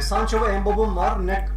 Sancho ve Mbob'um var. Ne?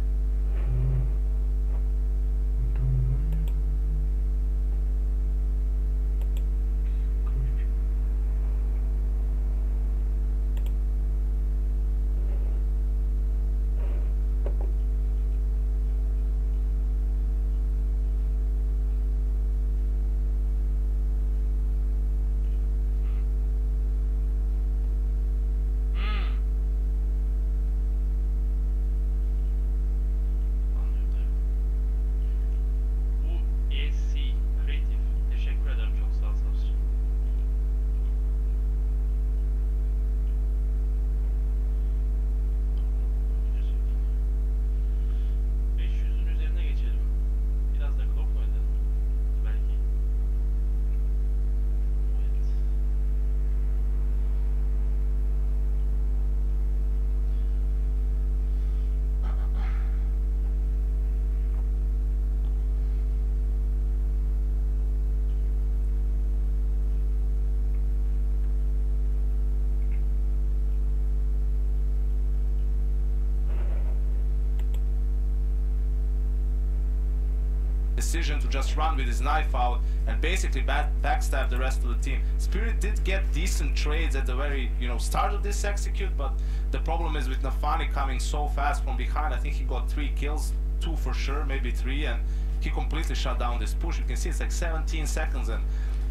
Decision to just run with his knife out and basically backstab the rest of the team. Spirit did get decent trades at the very start of this execute, but the problem is with Nafani coming so fast from behind. I think he got 3 kills, 2 for sure, maybe 3, and he completely shut down this push. You can see it's like 17 seconds, and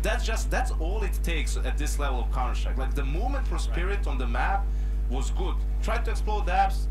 that's all it takes at this level of Counter-Strike. Like the movement for Spirit on the map was good. Tried to explode dabs,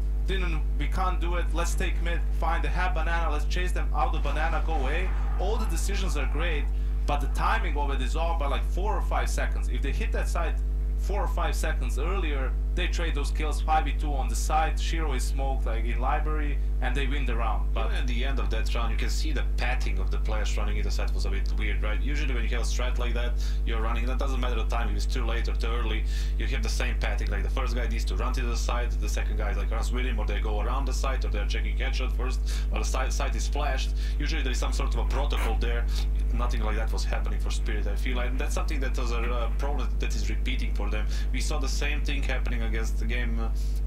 we can't do it, let's take mid, find the half banana, let's chase them out the banana, go away. All the decisions are great, but the timing of it is off by like 4 or 5 seconds. If they hit that side 4 or 5 seconds earlier, they trade those kills 5v2 on the side, Shiro is smoked like in library, and they win the round. But even at the end of that round, you can see the patting of the players running in the side was a bit weird, right? Usually when you have a strat like that, you're running, that doesn't matter the time, if it's too late or too early, you have the same patting, like the first guy needs to run to the side, the second guy like runs with him, or they go around the site, or they're checking headshot first, while the site is flashed. Usually there is some sort of a protocol there. Nothing like that was happening for Spirit, I feel like. And that's something that was a problem that is repeating for them. We saw the same thing happening against the game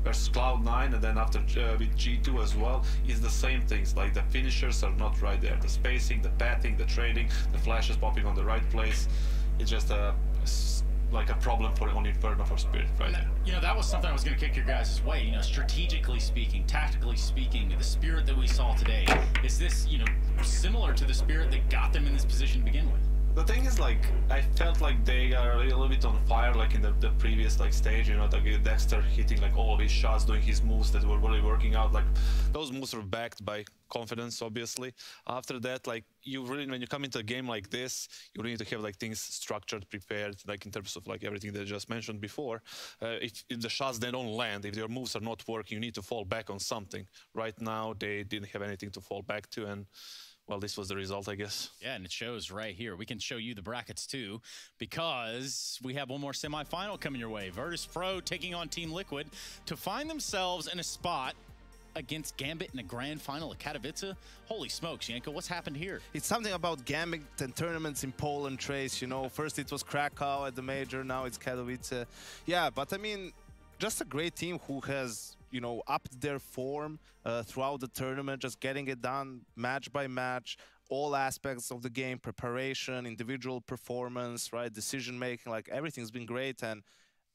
versus Cloud9, and then after with G2 as well, is the same things, like the finishers are not right there. The spacing, the patting, the trading, the flashes popping on the right place. It's just like a problem for on Inferno for Spirit right there. That was something I was going to kick your guys' way. Strategically speaking, tactically speaking, the Spirit that we saw today, is this, similar to the Spirit that got them in this position to begin with? The thing is, like, I felt like they are a little bit on fire, like in the previous stage, like Dexter hitting like all of his shots, doing his moves that were really working out. Like those moves were backed by confidence, obviously. After that, like you really, when you come into a game like this, you really need to have like things structured, prepared, like in terms of like everything that I just mentioned before. If the shots they don't land, if your moves are not working, you need to fall back on something. Right now, they didn't have anything to fall back to, and well, this was the result, I guess. Yeah, and it shows right here. We can show you the brackets too, because we have one more semifinal coming your way. Virtus.pro taking on Team Liquid to find themselves in a spot against Gambit in a grand final at Katowice. Holy smokes, Yanko, what's happened here? It's something about Gambit and tournaments in Poland, Trace. First it was Krakow at the major, now it's Katowice. Yeah, but I mean, just a great team who has upped their form throughout the tournament, just getting it done match by match, all aspects of the game, preparation, individual performance, right, decision making, like everything's been great, and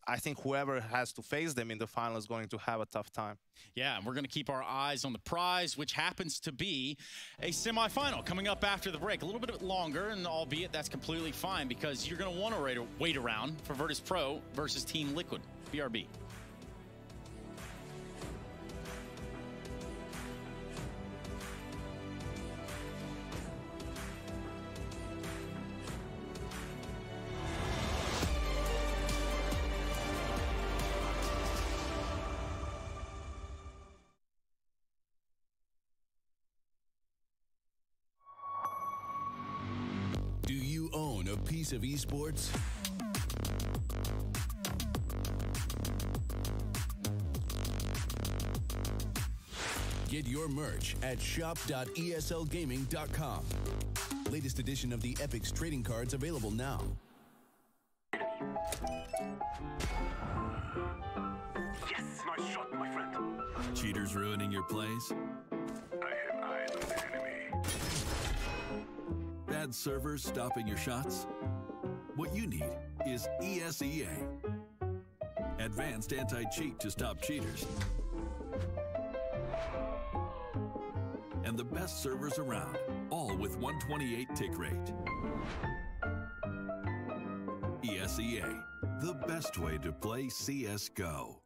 I think whoever has to face them in the final is going to have a tough time. Yeah, and we're going to keep our eyes on the prize, which happens to be a semifinal coming up after the break. A little bit longer, and albeit that's completely fine, because you're going to want to wait around for Virtus.pro versus Team Liquid. BRB. Own a piece of esports? Get your merch at shop.eslgaming.com. Latest edition of the Epic's trading cards available now. Yes, nice shot, my friend. Cheaters ruining your plays? I hit eyes on the enemy. Bad servers stopping your shots? What you need is ESEA. Advanced anti-cheat to stop cheaters. And the best servers around, all with 128 tick rate. ESEA, the best way to play CSGO.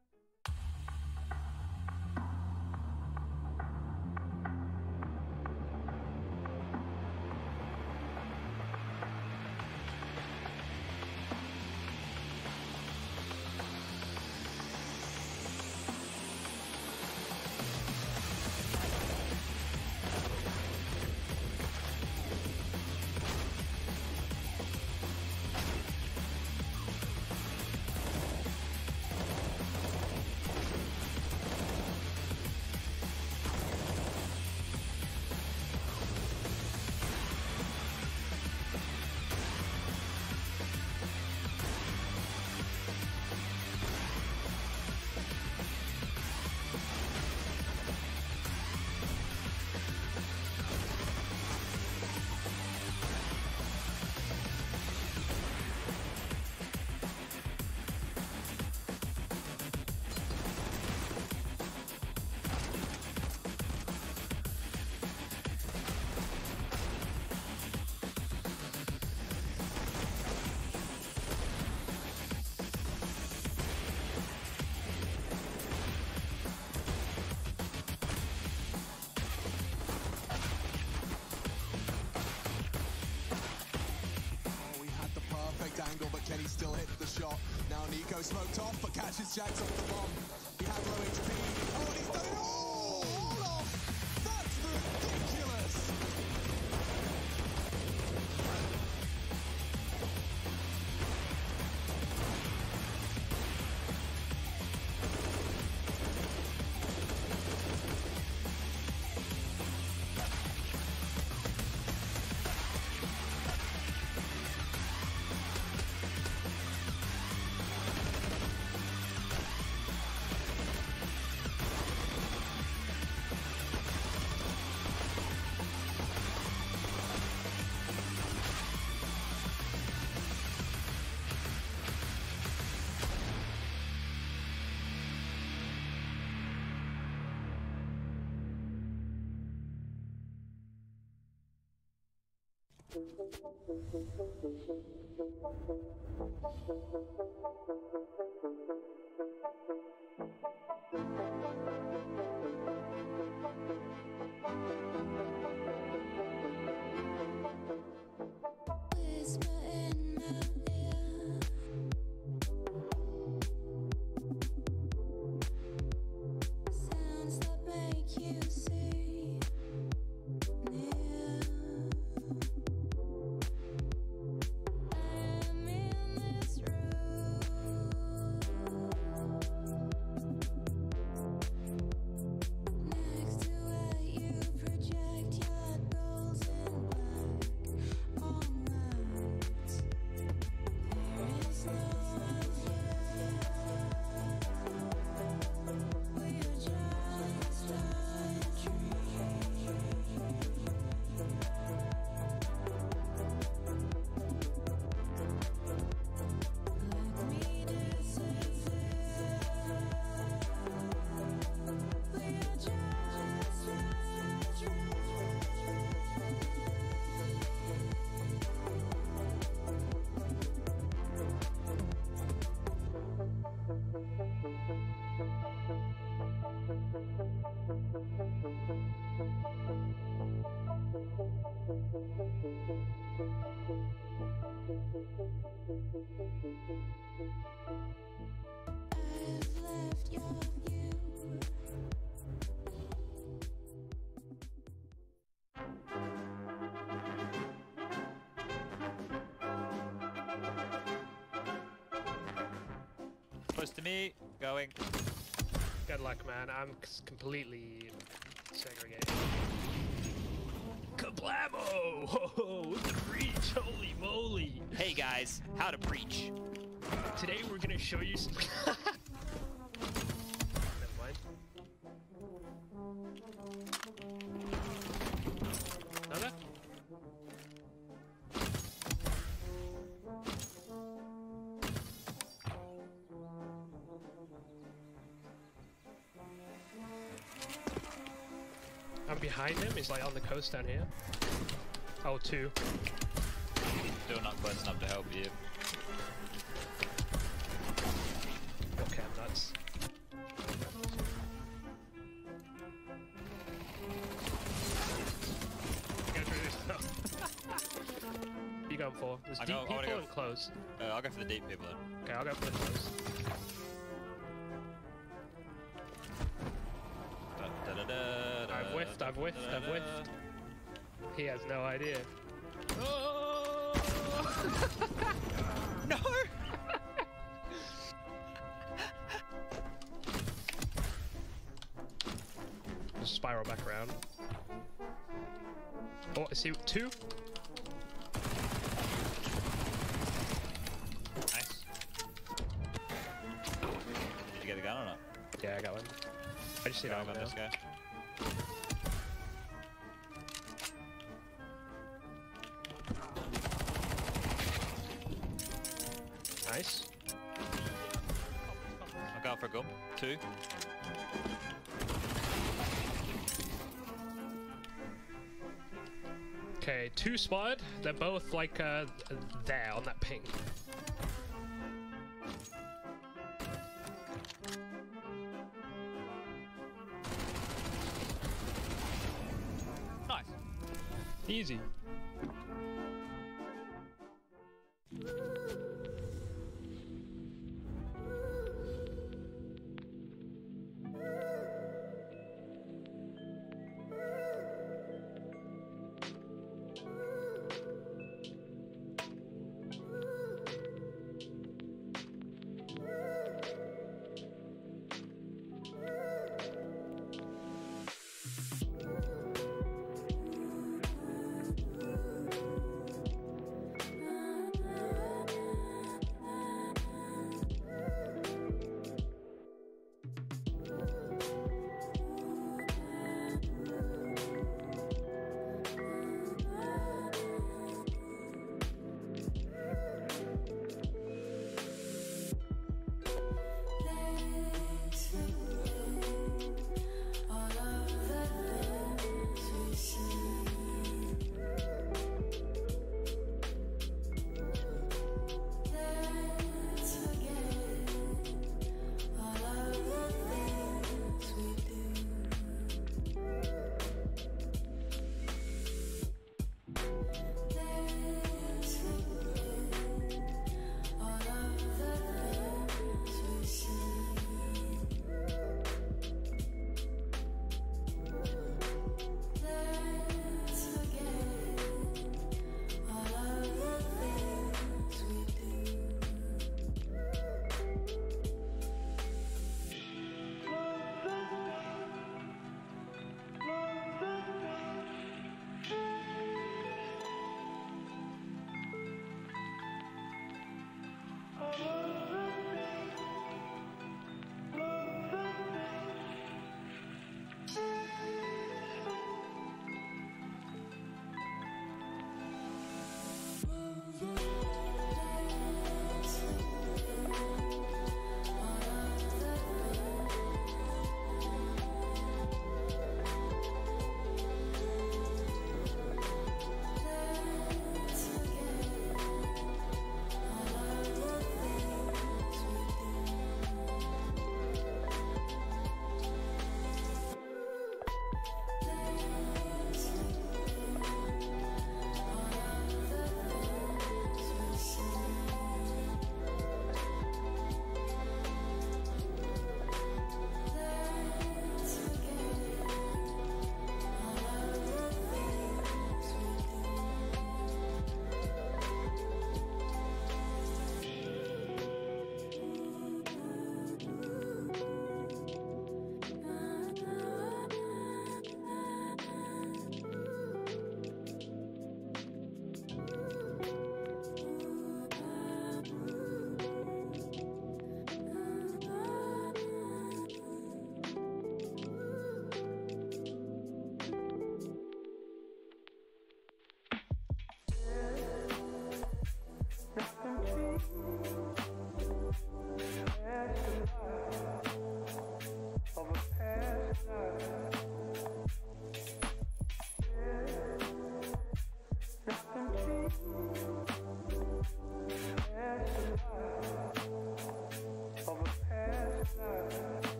Angle, but Kenny still hit the shot. Now Nico smoked off, but catches Jax off the bomb. He had low HP. Oh, and he's done it all! Hold off! That's ridiculous! Close to me, going. Good luck, man. I'm completely segregated. Kablamo! Ho, with the breach, holy moly! Hey guys, how to breach. Today we're gonna show you some... Never mind. I'm behind him. He's like on the coast down here. Oh, 2. Still not close enough to help you. Okay, I'm nuts. Go through this stuff. You going for? There's deep people and close. I'll go for the deep people then. Okay, I'll go for the close. I've whiffed, I've whiffed, I've whiffed. He has no idea. Oh! No! Just spiral back around. Oh, I see 2. Nice. Did you get the gun or not? Yeah, I got one. I just see that one now. This guy. Nice. I'll go for a gun. 2. Okay, 2 spotted. They're both like there on that ping. Nice. Easy.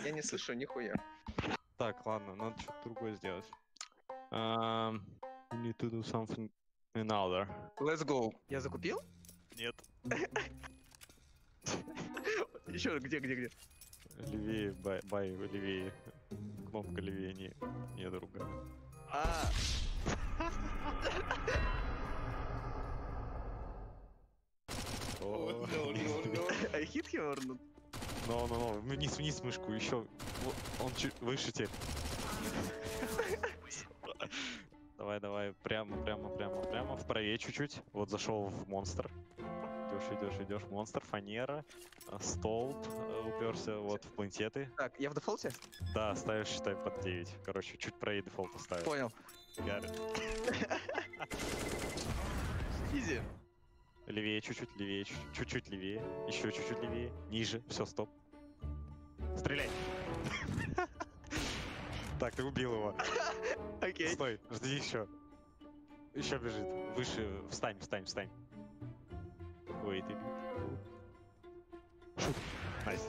Я не слышу нихуя. Так, ладно, надо что-то другое сделать. You need to do something another. Let's go. Я закупил? Нет. Еще где? Левее, бай, левее. Кнопка левее, не другая. I hit him or not? No, вниз мышку, еще. Он чуть выше теперь. Давай, прямо, вправее чуть-чуть. Вот зашел в монстр. Идешь, монстр, фанера, столб, уперся вот в планететы. Так, я в дефолте? Да, ставишь, считай, под 9. Короче, чуть правее дефолт поставил. Понял. Изи. Левее, чуть-чуть левее, еще чуть-чуть левее, ниже, все, стоп. Стреляй! Так, ты убил его. Окей. Стой, жди еще. Еще бежит. Выше, встань. Ой, ты... Шут. Найс.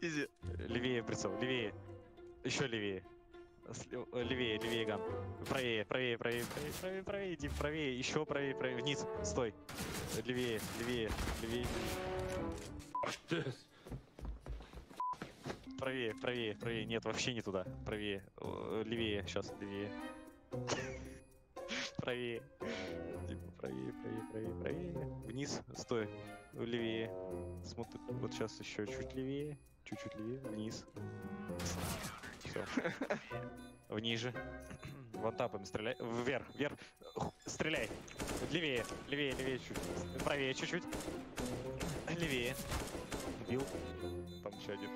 Изи. Левее прицел, левее. Еще левее. Левее, ган. Правее, иди правее, еще правее, вниз, стой. Левее. Правее, нет, вообще не туда. Правее, левее, сейчас, левее. Правее. Правее. Вниз, стой. Левее. Смотри, вот сейчас еще чуть левее, вниз. Все. Вниже. Вантапами стреляй. Вверх. Стреляй. Левее чуть. Правее чуть-чуть. Левее. Убил. Там еще один.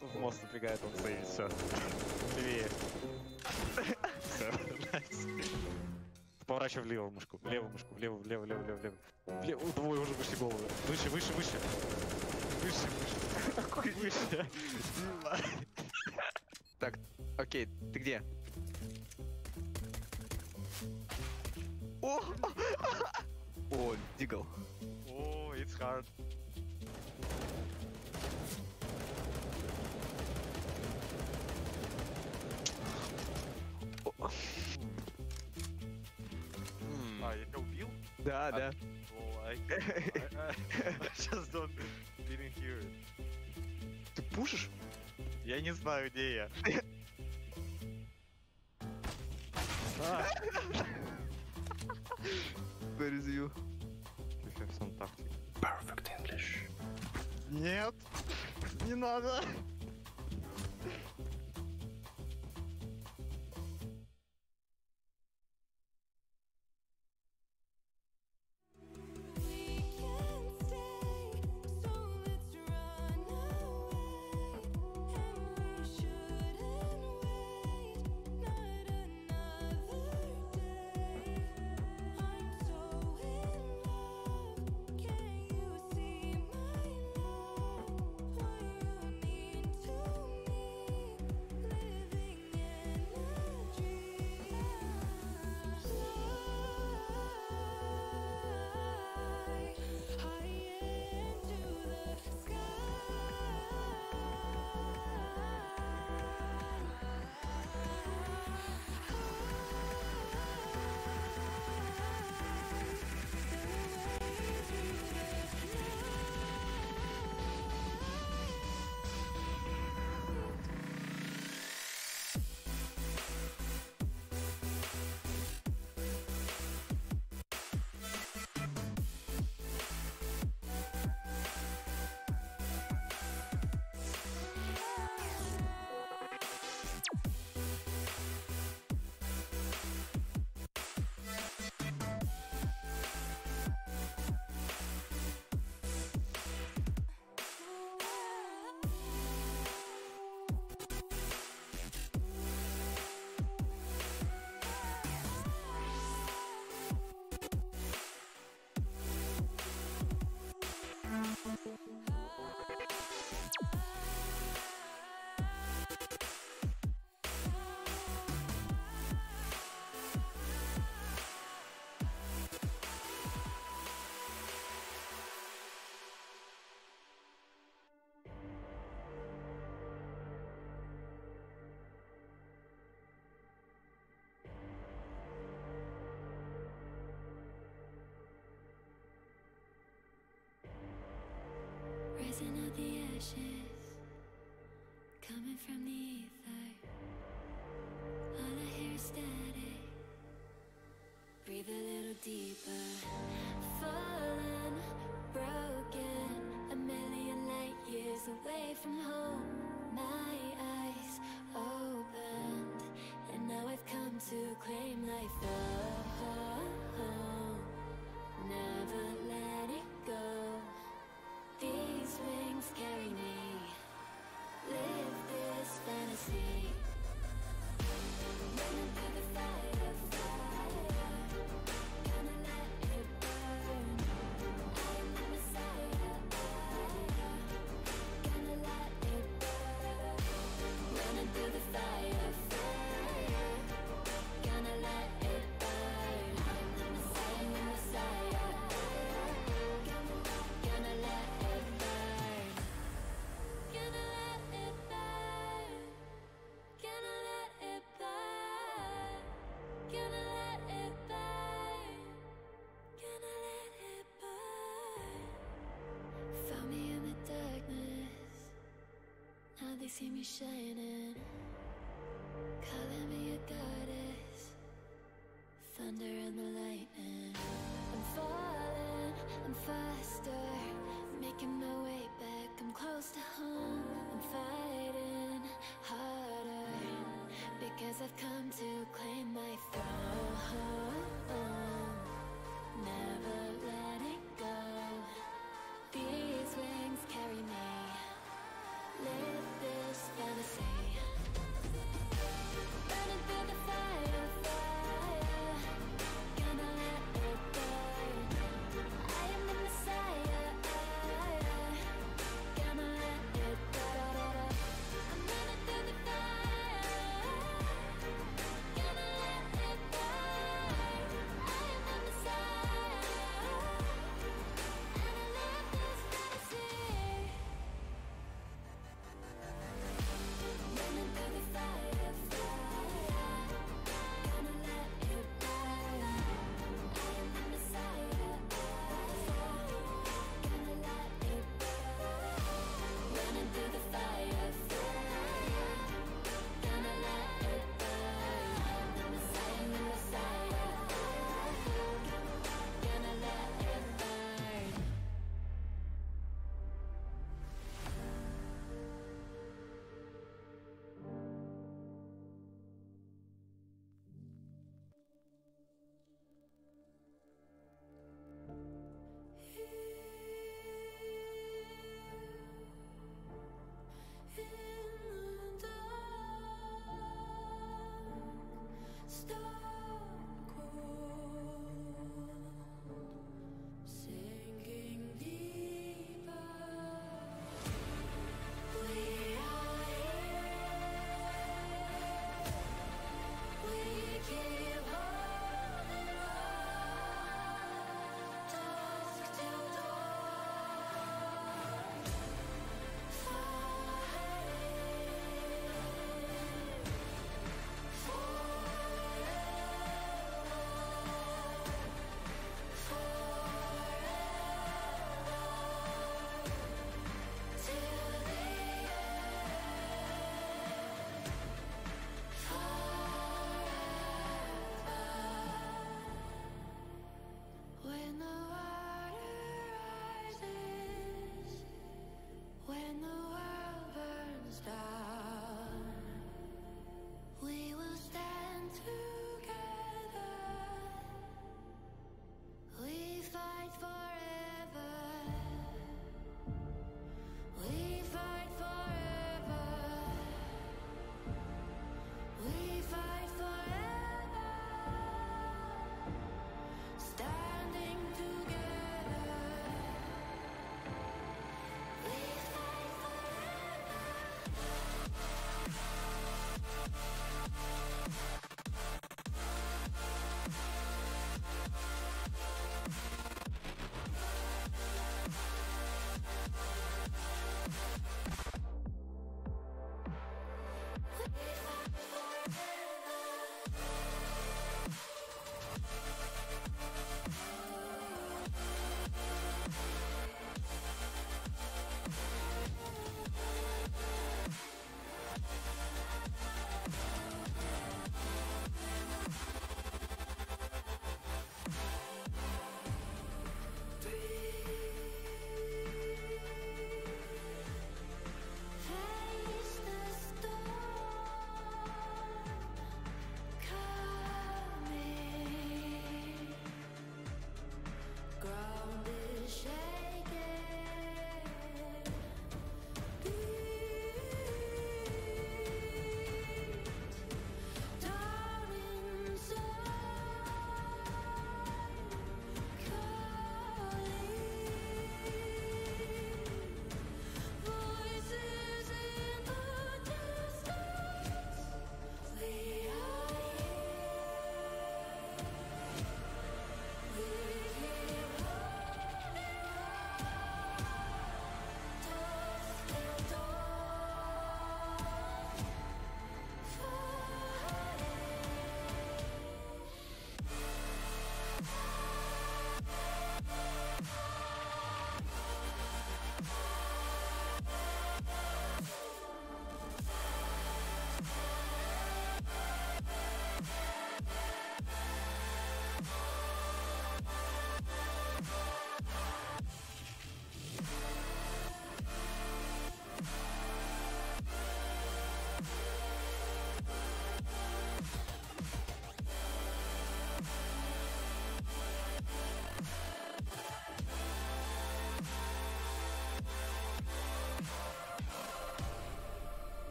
В мост напрягает, он стоит. Все. Левее. Все. Поворачивай в левую мышку. Влево. Двое уже вышли головы. Выше. Какой выше? Так, окей, ты где? О, дигл. О, it's hard. Я тебя убил? Да. I just didn't hear it. Ты пушишь? Я не знаю, где я. Where is you? You have some tactic. Perfect English. Нет, не надо. flashes coming from the ether. All I hear is static. Breathe a little deeper. Fallen, broken, a million light years away from home. My eyes opened, and now I've come to claim life. Oh, never let it go. These wings carry me. Live this fantasy. Running through the fire, fire. Gonna let it burn. I am the Messiah. Gonna let it burn. Running through the fire, fire. Gonna let it burn. I am the Messiah. Gonna let it burn. Gonna let it burn. Gonna let it burn. Gonna let it burn. Gonna let it burn. Found me in the darkness. Now they see me shining. Calling me a goddess. Thunder and the lightning. I'm falling, I'm faster. Making my way back, I'm close to home. I'm fighting harder because I've come to claim my throne. Never let it go. These wings carry me. Live this fantasy. Running through the fire, fire. Gonna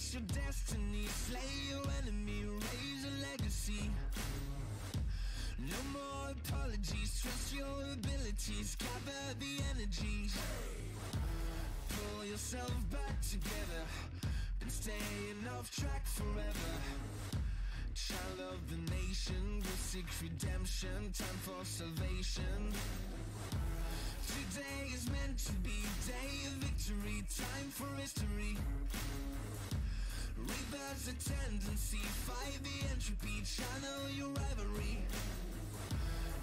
face your destiny, slay your enemy, raise a legacy. No more apologies, trust your abilities, gather the energies. Pull yourself back together, been staying off track forever. Child of the nation, will seek redemption, time for salvation. Today is meant to be day of victory, time for history. Rebirth's a tendency, fight the entropy, channel your rivalry.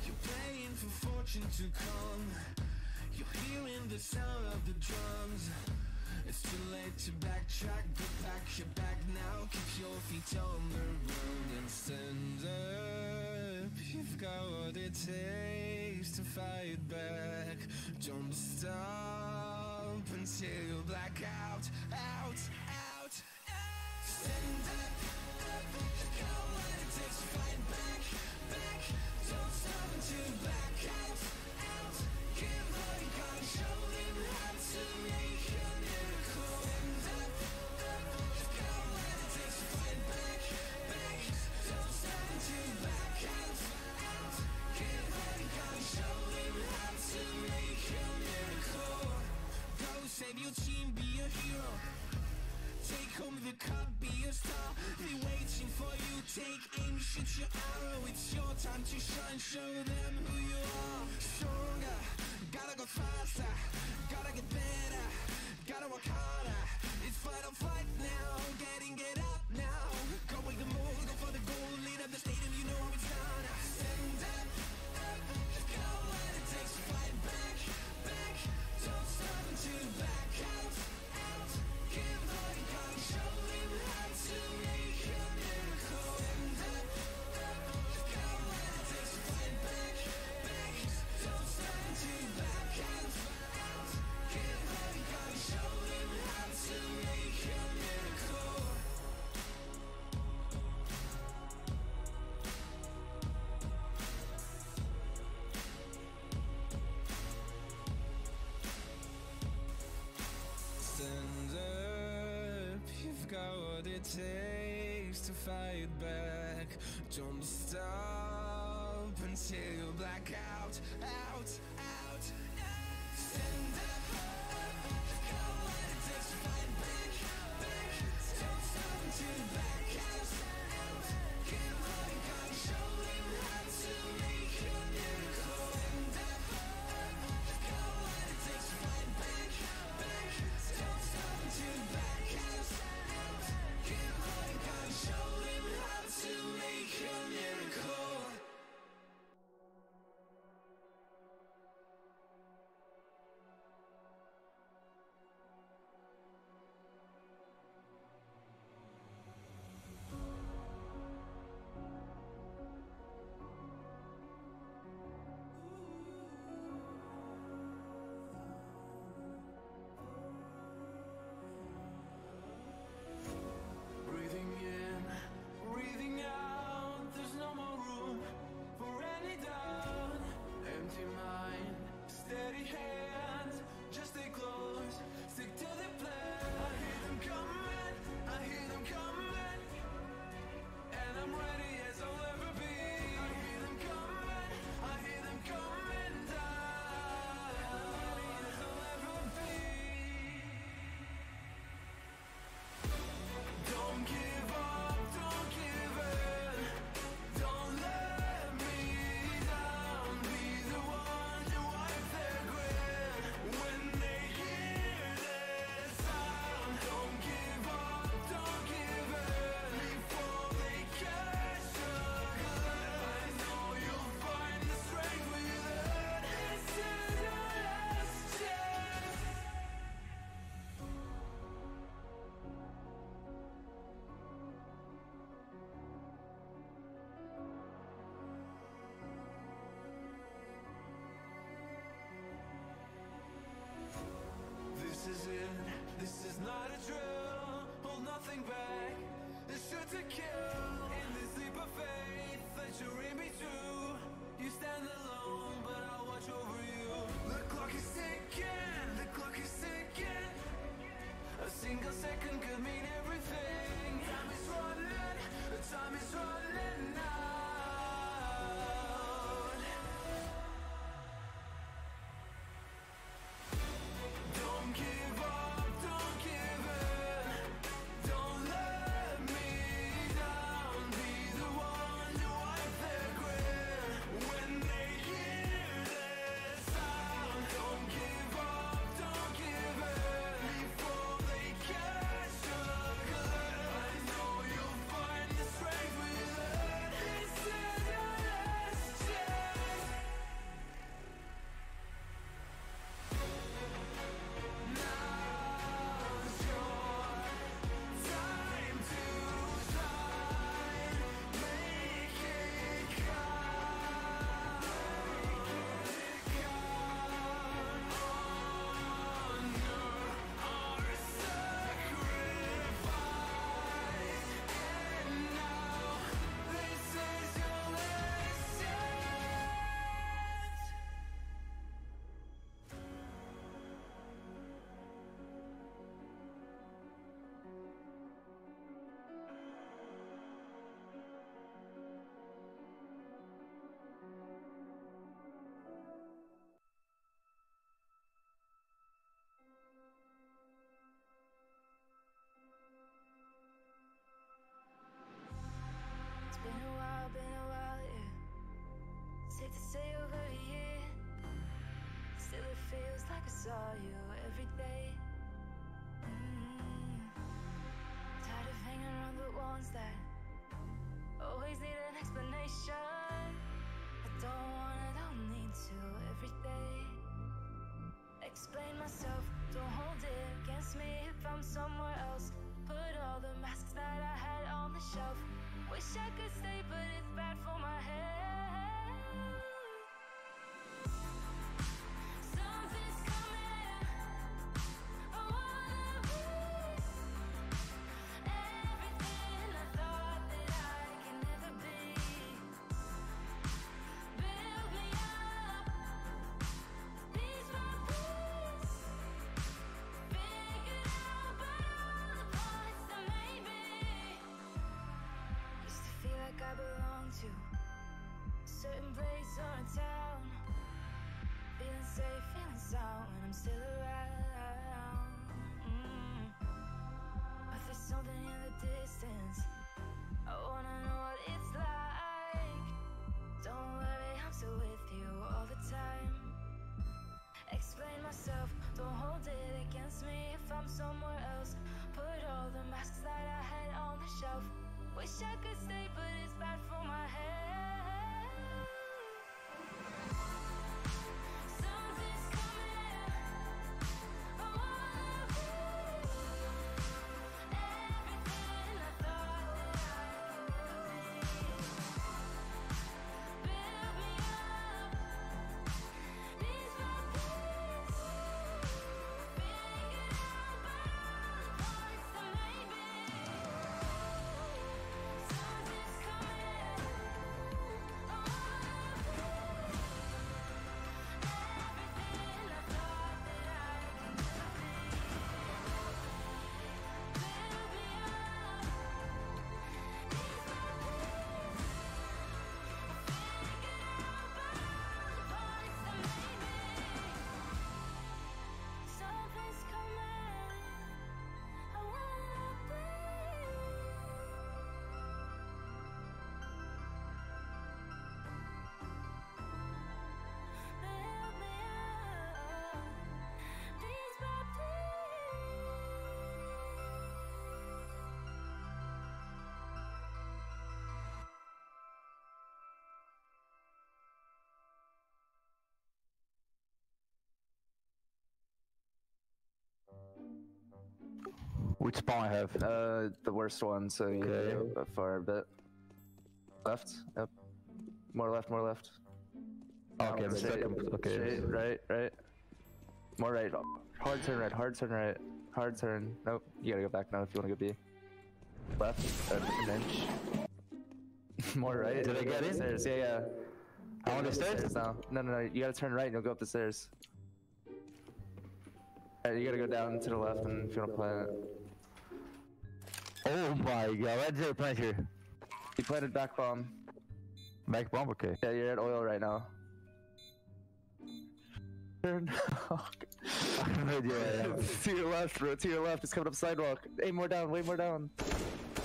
You're praying for fortune to come, you're hearing the sound of the drums. It's too late to backtrack, get back your back now, keep your feet on the road and stand up. You've got what it takes to fight back. Don't stop until you black out, out, out, out. Stand up, up, you've got what it takes to fight back, back. Don't stop until you black out, out. Give all you got, show them how to make a miracle. Stand up, up, you've got what it takes to fight back, back. Don't stop until you black out, out. Give all you got, show them how to make a miracle. Go save your team, be a hero. Take home the cup, be a star. They're waiting for you, take aim, shoot your arrow. It's your time to shine, show them who you are. Stronger, gotta go faster, gotta get better, gotta work harder. It's fight or flight now, get up now. Go with the move, go for the goal, lead up the stadium, you know how it's done. Stand up, up, you've got what it takes to fight back, back. Don't stop until you back out, out. Give all you got, show them how to make a miracle. Stand up, up, you've got what it takes to fight back, back. Don't stop until you back out, out. Give all you got, show them how to make a miracle. Stand up, you've got what it takes to fight back. Don't stop until you black out, out, out. Stand up, you've got what it takes to fight back, back. Don't stop until you black out, out. Give all you got, show them how to make a miracle. Stand up, you've got what it takes to fight back, back. Don't stop until you black out, out. Give all you got, show them how to make a miracle. Breathing in, breathing out, there's no more room for any doubt. Empty mind, steady hands, just stay close, stick to the plan. I hear them coming, I hear them coming, and I'm ready as I'll ever be. I hear them coming, I hear them coming down, I'm ready as I'll ever be. Don't give up, don't give in, don't let me down. Be the one to wipe their grin when they hear this sound. Don't give up, don't give in before they catch a glimpse. I know you'll find the strength within. This is your last chance. This is it, this is not a drill. Hold nothing back, it's sure to kill. In this leap of faith that you're in me too. You stand alone, but I'll watch over you. The clock is ticking, the clock is ticking. A single second could mean everything. I saw you every day. Tired of hanging around the ones that always need an explanation. I don't need to every day. Explain myself, don't hold it against me if I'm somewhere else. Put all the masks that I had on the shelf. Wish I could stay, but it's bad for my head. Something's coming. I wanna be everything I thought that I can never be. Build me up, piece by piece. Figured out by all the parts that made me. Used to feel like I belonged to a certain place or a town. Feeling safe, feeling sound when I'm still around. But there's something in the distance. I wanna know what it's like. Don't worry, I'm still with you all the time. Explain myself, don't hold it against me if I'm somewhere else. Put all the masks that I had on the shelf. Wish I could stay, but it's bad for my head. Something's coming. I wanna be everything I thought that I could never be. Build me up, piece by piece. Figured out by all the parts that made me. Something's coming. I wanna be everything I thought that I could never be. Build me up, piece by piece. Figured out by all the parts that made me. Something's coming. I wanna be. Build me up, piece by piece. Which spawn I have? The worst one, so you go far a bit. Left, yep. More left, more left. Okay, the Straight, second. Okay. straight, right. More right. Hard turn right, hard turn right. Hard turn. Nope, you gotta go back now if you wanna go B. Left, an inch. More right. Did I get in? Stairs, yeah. I'm on the stairs? now. No, you gotta turn right and you'll go up the stairs. Alright, you gotta go down to the left and if you wanna plant it. Oh my god, where did I plant here? You planted back bomb. Back bomb, okay. Yeah, you're at oil right now. Turn. I have no idea where I am. To your left, bro. To your left. It's coming up sidewalk. Hey, more down. Way more down.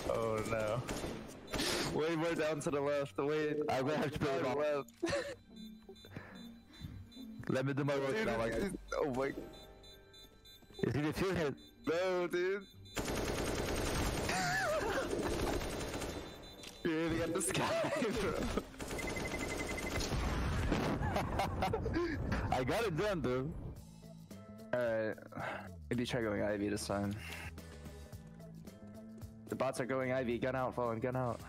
Oh no. Way more down to the left. Wait. I'm gonna have to play it off. left. Let me do my work Dude, now. Like, oh my. is he the fuel head? No, dude. You're aiming at the sky, bro. I got it done, dude. Alright. Maybe try going Ivy this time. The bots are going Ivy. Gun out, fallen. Gun out.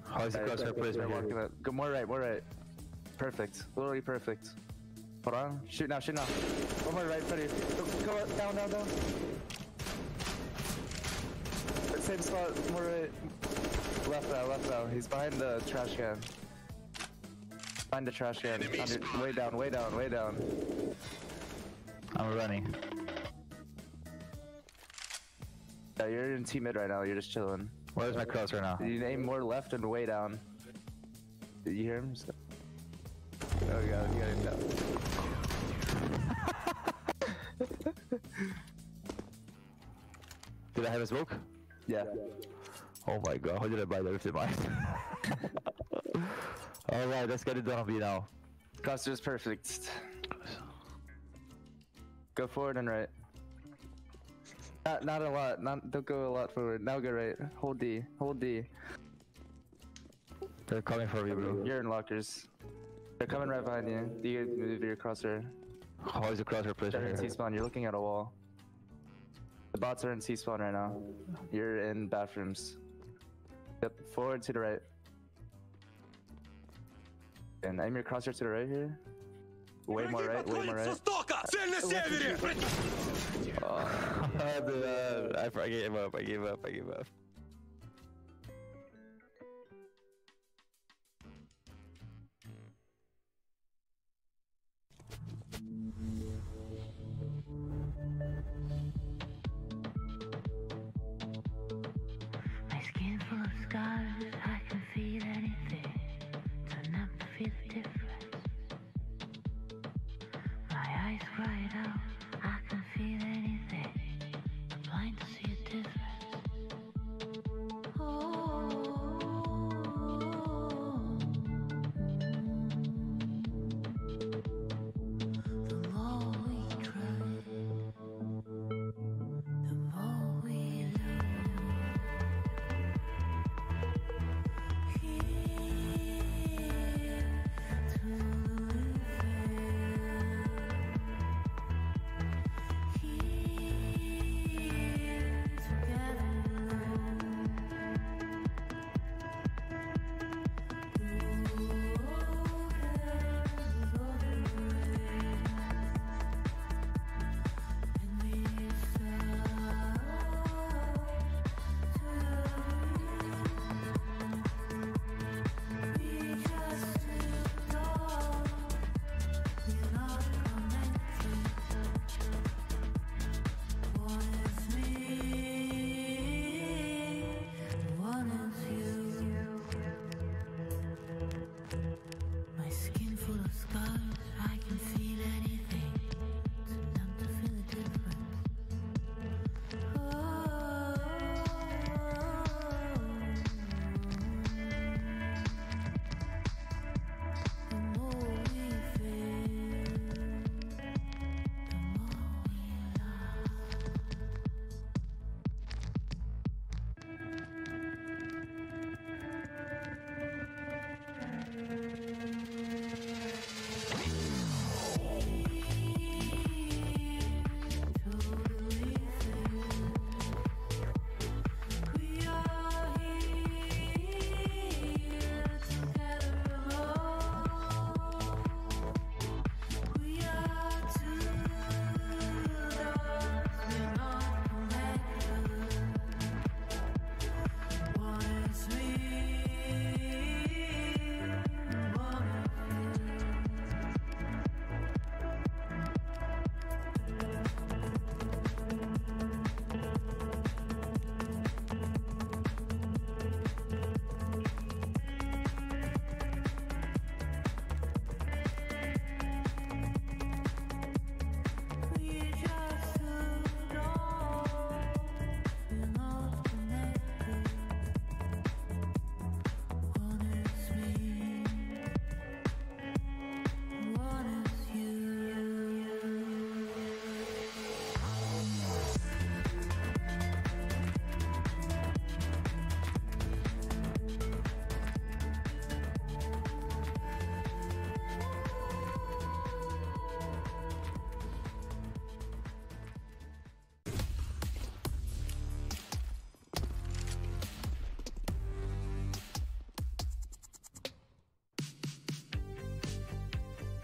How is the crosshair placement walking here? up. Go more right, more right. Perfect. Literally perfect. Hold on. Shoot now, shoot now. One more right in front of you. Go up, down. Same spot, more right. Left now. He's behind the trash can. Behind the trash can. Way down. I'm running. Yeah, you're in T mid right now. You're just chilling. Where's my crosshair now? You aim more left and way down. Did you hear him? Oh god, you got him down. Did I have a smoke? Yeah. Oh my god, how did I buy that with the mind? Alright, let's get it done on B now. Cluster's perfect. Go forward and right. Not a lot. Don't go a lot forward. Now go right. Hold D. Hold D. They're coming for you, bro. You're in lockers. They're coming right behind you. You move your crosshair. How is the crosshair placed? They're in C-spawn. You're looking at a wall. The bots are in C-spawn right now. You're in bathrooms. Yep. Forward to the right. And aim your crosshair to the right here. Way more right. Way more right. I gave up. I gave up. I gave up. My skin full of scars, I can feel anything. Turn up to feel the difference. My eyes cried out, I can feel anything. I'm blind to see a difference. The more we try, the more we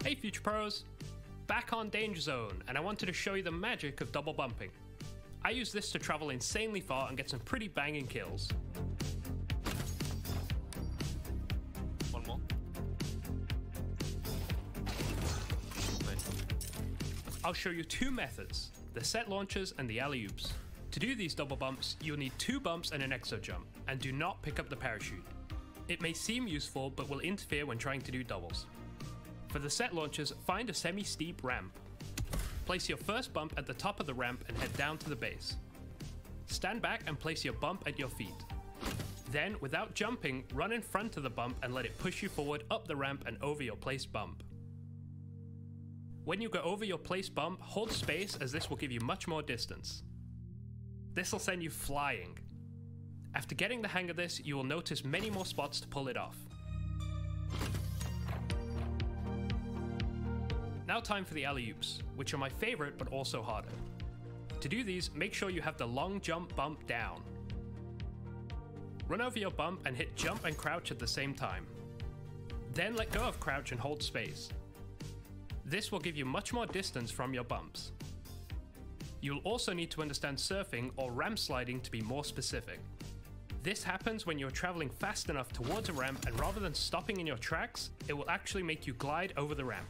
Hey Future Pros! Back on Danger Zone, and I wanted to show you the magic of double bumping. I use this to travel insanely far and get some pretty banging kills. One more. I'll show you two methods, the set launchers and the alley-oops. To do these double bumps, you'll need 2 bumps and an exo jump, and do not pick up the parachute. It may seem useful, but will interfere when trying to do doubles. For the set launchers, find a semi-steep ramp. Place your first bump at the top of the ramp and head down to the base. Stand back and place your bump at your feet. Then, without jumping, run in front of the bump and let it push you forward up the ramp and over your placed bump. When you go over your place bump, hold space as this will give you much more distance. This will send you flying. After getting the hang of this, you will notice many more spots to pull it off. Now time for the alley-oops, which are my favorite but also harder. To do these, make sure you have the long jump bump down. Run over your bump and hit jump and crouch at the same time. Then let go of crouch and hold space. This will give you much more distance from your bumps. You'll also need to understand surfing or ramp sliding to be more specific. This happens when you're traveling fast enough towards a ramp, and rather than stopping in your tracks, it will actually make you glide over the ramp.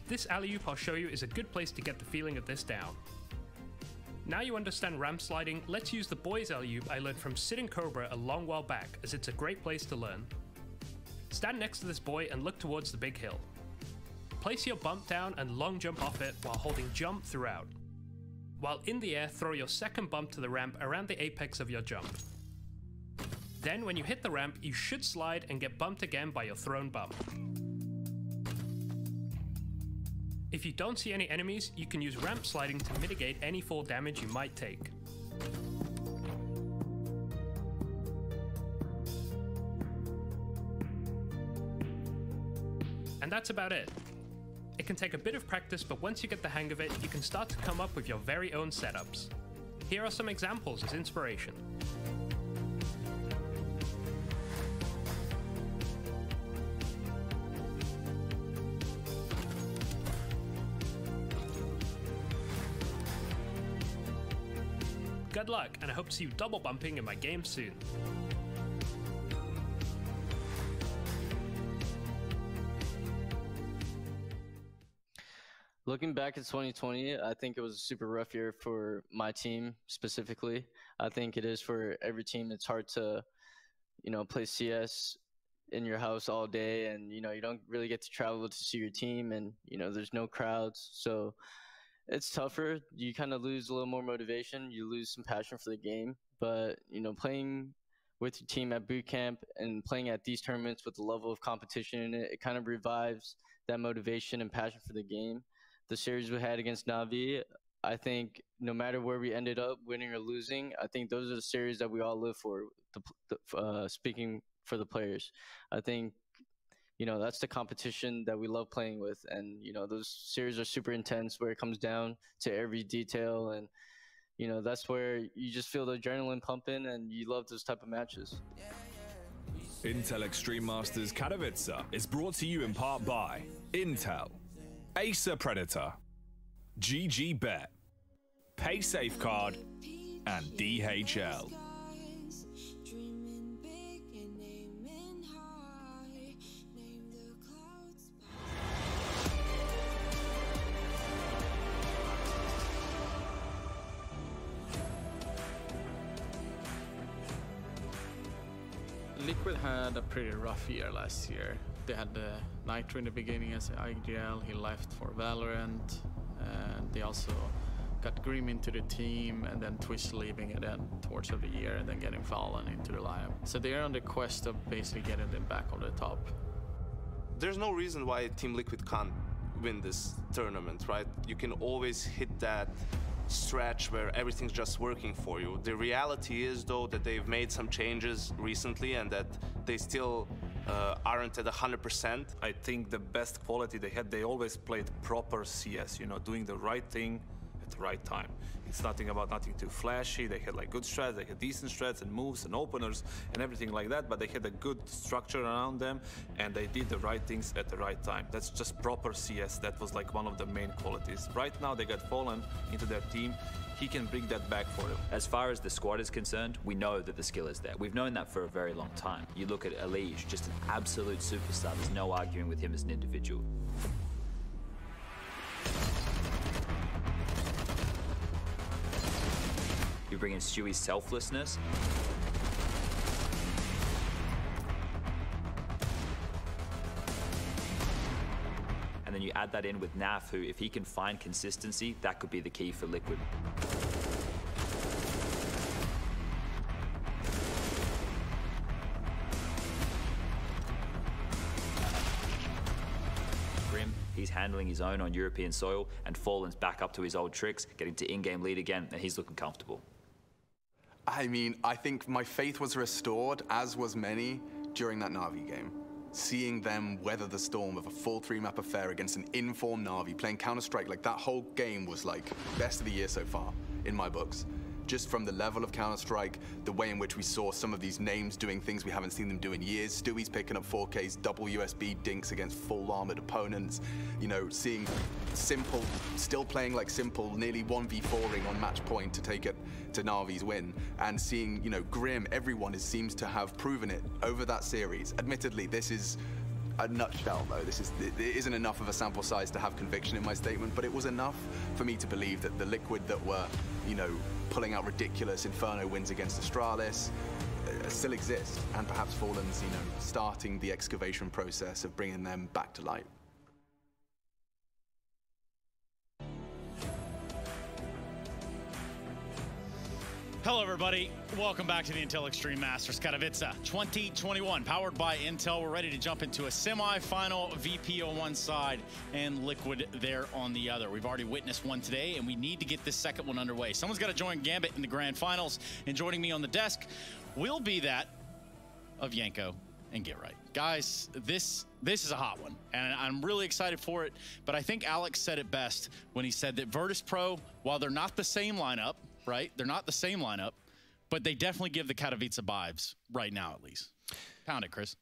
This alley-oop I'll show you is a good place to get the feeling of this down. Now you understand ramp sliding, let's use the boys alley-oop I learned from Sid and Cobra a long while back, as it's a great place to learn. Stand next to this boy and look towards the big hill. Place your bump down and long jump off it while holding jump throughout. While in the air, throw your second bump to the ramp around the apex of your jump. Then when you hit the ramp, you should slide and get bumped again by your thrown bump. If you don't see any enemies, you can use ramp sliding to mitigate any fall damage you might take. And that's about it. It can take a bit of practice, but once you get the hang of it, you can start to come up with your very own setups. Here are some examples as inspiration. Good luck, and I hope to see you double bumping in my game soon. Looking back at 2020, I think it was a super rough year for my team specifically. I think it is for every team. It's hard to, play CS in your house all day, and, you don't really get to travel to see your team, and, there's no crowds. So it's tougher. You kind of lose a little more motivation. You lose some passion for the game. But, playing with your team at boot camp and playing at these tournaments with the level of competition in it, it kind of revives that motivation and passion for the game. The series we had against Navi, I think no matter where we ended up, winning or losing, I think those are the series that we all live for, speaking for the players. I think, that's the competition that we love playing with. And, those series are super intense where it comes down to every detail. And, that's where you just feel the adrenaline pumping and you love those type of matches. Intel Extreme Masters Katowice is brought to you in part by Intel, Acer Predator, GG Bet, Pay Safecard, and DHL. Liquid had a pretty rough year last year. They had Nitro in the beginning as IGL, he left for Valorant, and they also got Grim into the team, and then Twist leaving again towards the year, and then getting Fallen into the lineup. So they're on the quest of basically getting them back on the top. There's no reason why Team Liquid can't win this tournament, right? You can always hit that stretch where everything's just working for you. The reality is, though, that they've made some changes recently and that they still aren't at 100%. I think the best quality they had, they always played proper CS, doing the right thing at the right time. It's nothing too flashy. They had like good strats, they had decent strats and moves and openers and everything like that, but they had a good structure around them and they did the right things at the right time. That's just proper CS. That was like one of the main qualities. Right now they got Fallen into their team. He can bring that back for them. As far as the squad is concerned, we know that the skill is there. We've known that for a very long time. You look at Elige, just an absolute superstar. There's no arguing with him as an individual. You bring in Stewie's selflessness. And then you add that in with Naf, who, if he can find consistency, that could be the key for Liquid. Grim, he's handling his own on European soil, and Fallen's back up to his old tricks, getting to in-game lead again, and he's looking comfortable. I mean, I think my faith was restored, as was many, during that Na'Vi game. Seeing them weather the storm of a full 3-map affair against an in-form Na'Vi, playing Counter-Strike, like that whole game was like best of the year so far, in my books. Just from the level of Counter-Strike, the way in which we saw some of these names doing things we haven't seen them do in years. Stewie's picking up 4Ks, double USB dinks against full armored opponents. You know, seeing Simple still playing like Simple, nearly 1v4ing on match point to take it to Na'Vi's win. And seeing, you know, Grim, everyone seems to have proven it over that series. Admittedly, this is a nutshell though. It isn't enough of a sample size to have conviction in my statement, but it was enough for me to believe that the Liquid that were, you know, pulling out ridiculous Inferno wins against Astralis still exist, and perhaps Fallen's, you know, starting the excavation process of bringing them back to light. Hello, everybody. Welcome back to the Intel Extreme Masters Katowice 2021, powered by Intel. We're ready to jump into a semi-final. VP on one side and Liquid there on the other. We've already witnessed one today, and we need to get this second one underway. Someone's got to join Gambit in the grand finals, and joining me on the desk will be that of Yanko and Get Right. Guys, this is a hot one, and I'm really excited for it, but I think Alex said it best when he said that Virtus Pro, while they're not the same lineup, right? They're not the same lineup, but they definitely give the Katowice vibes right now, at least. Pound it, Chris.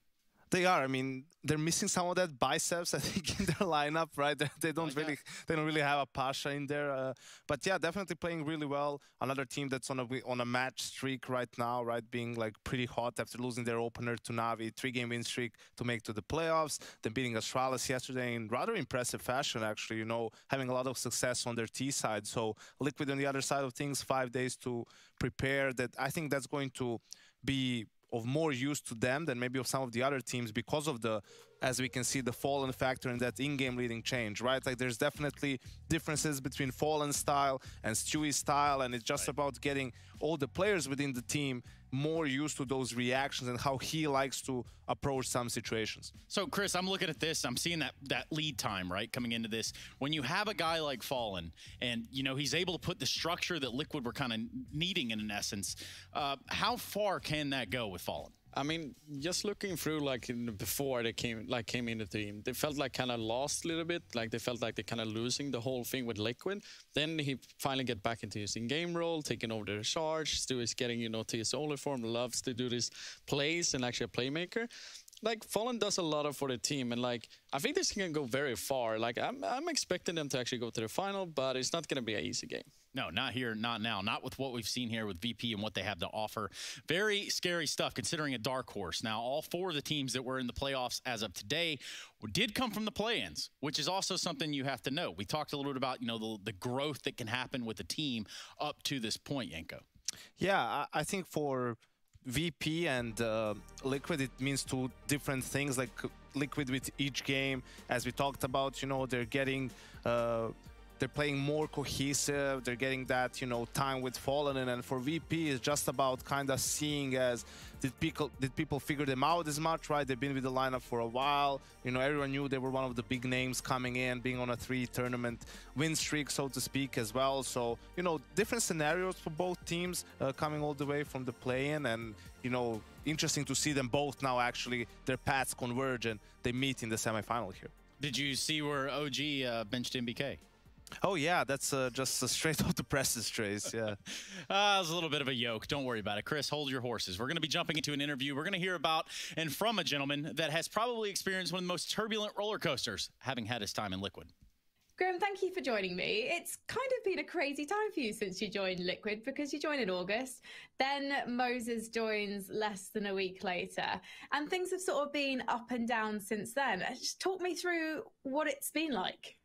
They are. I mean, they're missing some of that biceps, I think, in their lineup, right? They don't really have a Pasha in there. But yeah, definitely playing really well. Another team that's on a match streak right now, right? Being like pretty hot after losing their opener to Na'Vi, 3-game win streak to make to the playoffs. Then beating Astralis yesterday in rather impressive fashion, actually. You know, having a lot of success on their T side. So Liquid on the other side of things, 5 days to prepare. That I think that's going to be of more use to them than maybe of some of the other teams because of the, as we can see, the Fallen factor and that in-game leading change, right? Like there's definitely differences between Fallen style and Stewie's style, and it's just about getting all the players within the team more used to those reactions and how he likes to approach some situations. So, Chris, I'm looking at this. I'm seeing that lead time, right, coming into this. When you have a guy like Fallen and, you know, he's able to put the structure that Liquid were kind of needing in essence, how far can that go with Fallen? I mean, just looking through like before they came into the team, they felt like kind of lost a little bit. Like they felt like they're kind of losing the whole thing with Liquid. Then he finally get back into his in-game role, taking over the charge. Stu is getting, you know, to his only form, loves to do these plays and actually a playmaker. Like Fallen does a lot for the team, and like I think this can go very far. Like I'm expecting them to actually go to the final, but it's not going to be an easy game. No, not here, not now. Not with what we've seen here with VP and what they have to offer. Very scary stuff considering a dark horse. Now, all 4 of the teams that were in the playoffs as of today did come from the play-ins, which is also something you have to know. We talked a little bit about, you know, the growth that can happen with a team up to this point, Yanko. Yeah, I think for VP and Liquid, it means 2 different things. Like Liquid with each game, as we talked about, you know, they're getting... they're playing more cohesive. They're getting that, you know, time with Fallen, and for VP, it's just about kind of seeing as did people figure them out as much, right? They've been with the lineup for a while. You know, everyone knew they were one of the big names coming in, being on a 3-tournament win streak, so to speak, as well. So, you know, different scenarios for both teams coming all the way from the play-in, and, you know, interesting to see them both now actually their paths converge and they meet in the semifinal here. Did you see where OG benched MBK? Oh, yeah, that's just straight off the presses, Trace, yeah. It was a little bit of a yoke. Don't worry about it. Chris, hold your horses. We're going to be jumping into an interview. We're going to hear about and from a gentleman that has probably experienced one of the most turbulent roller coasters, having had his time in Liquid. Graham, thank you for joining me. It's kind of been a crazy time for you since you joined Liquid, because you joined in August. Then Moses joins less than a week later. And things have sort of been up and down since then. Just talk me through what it's been like.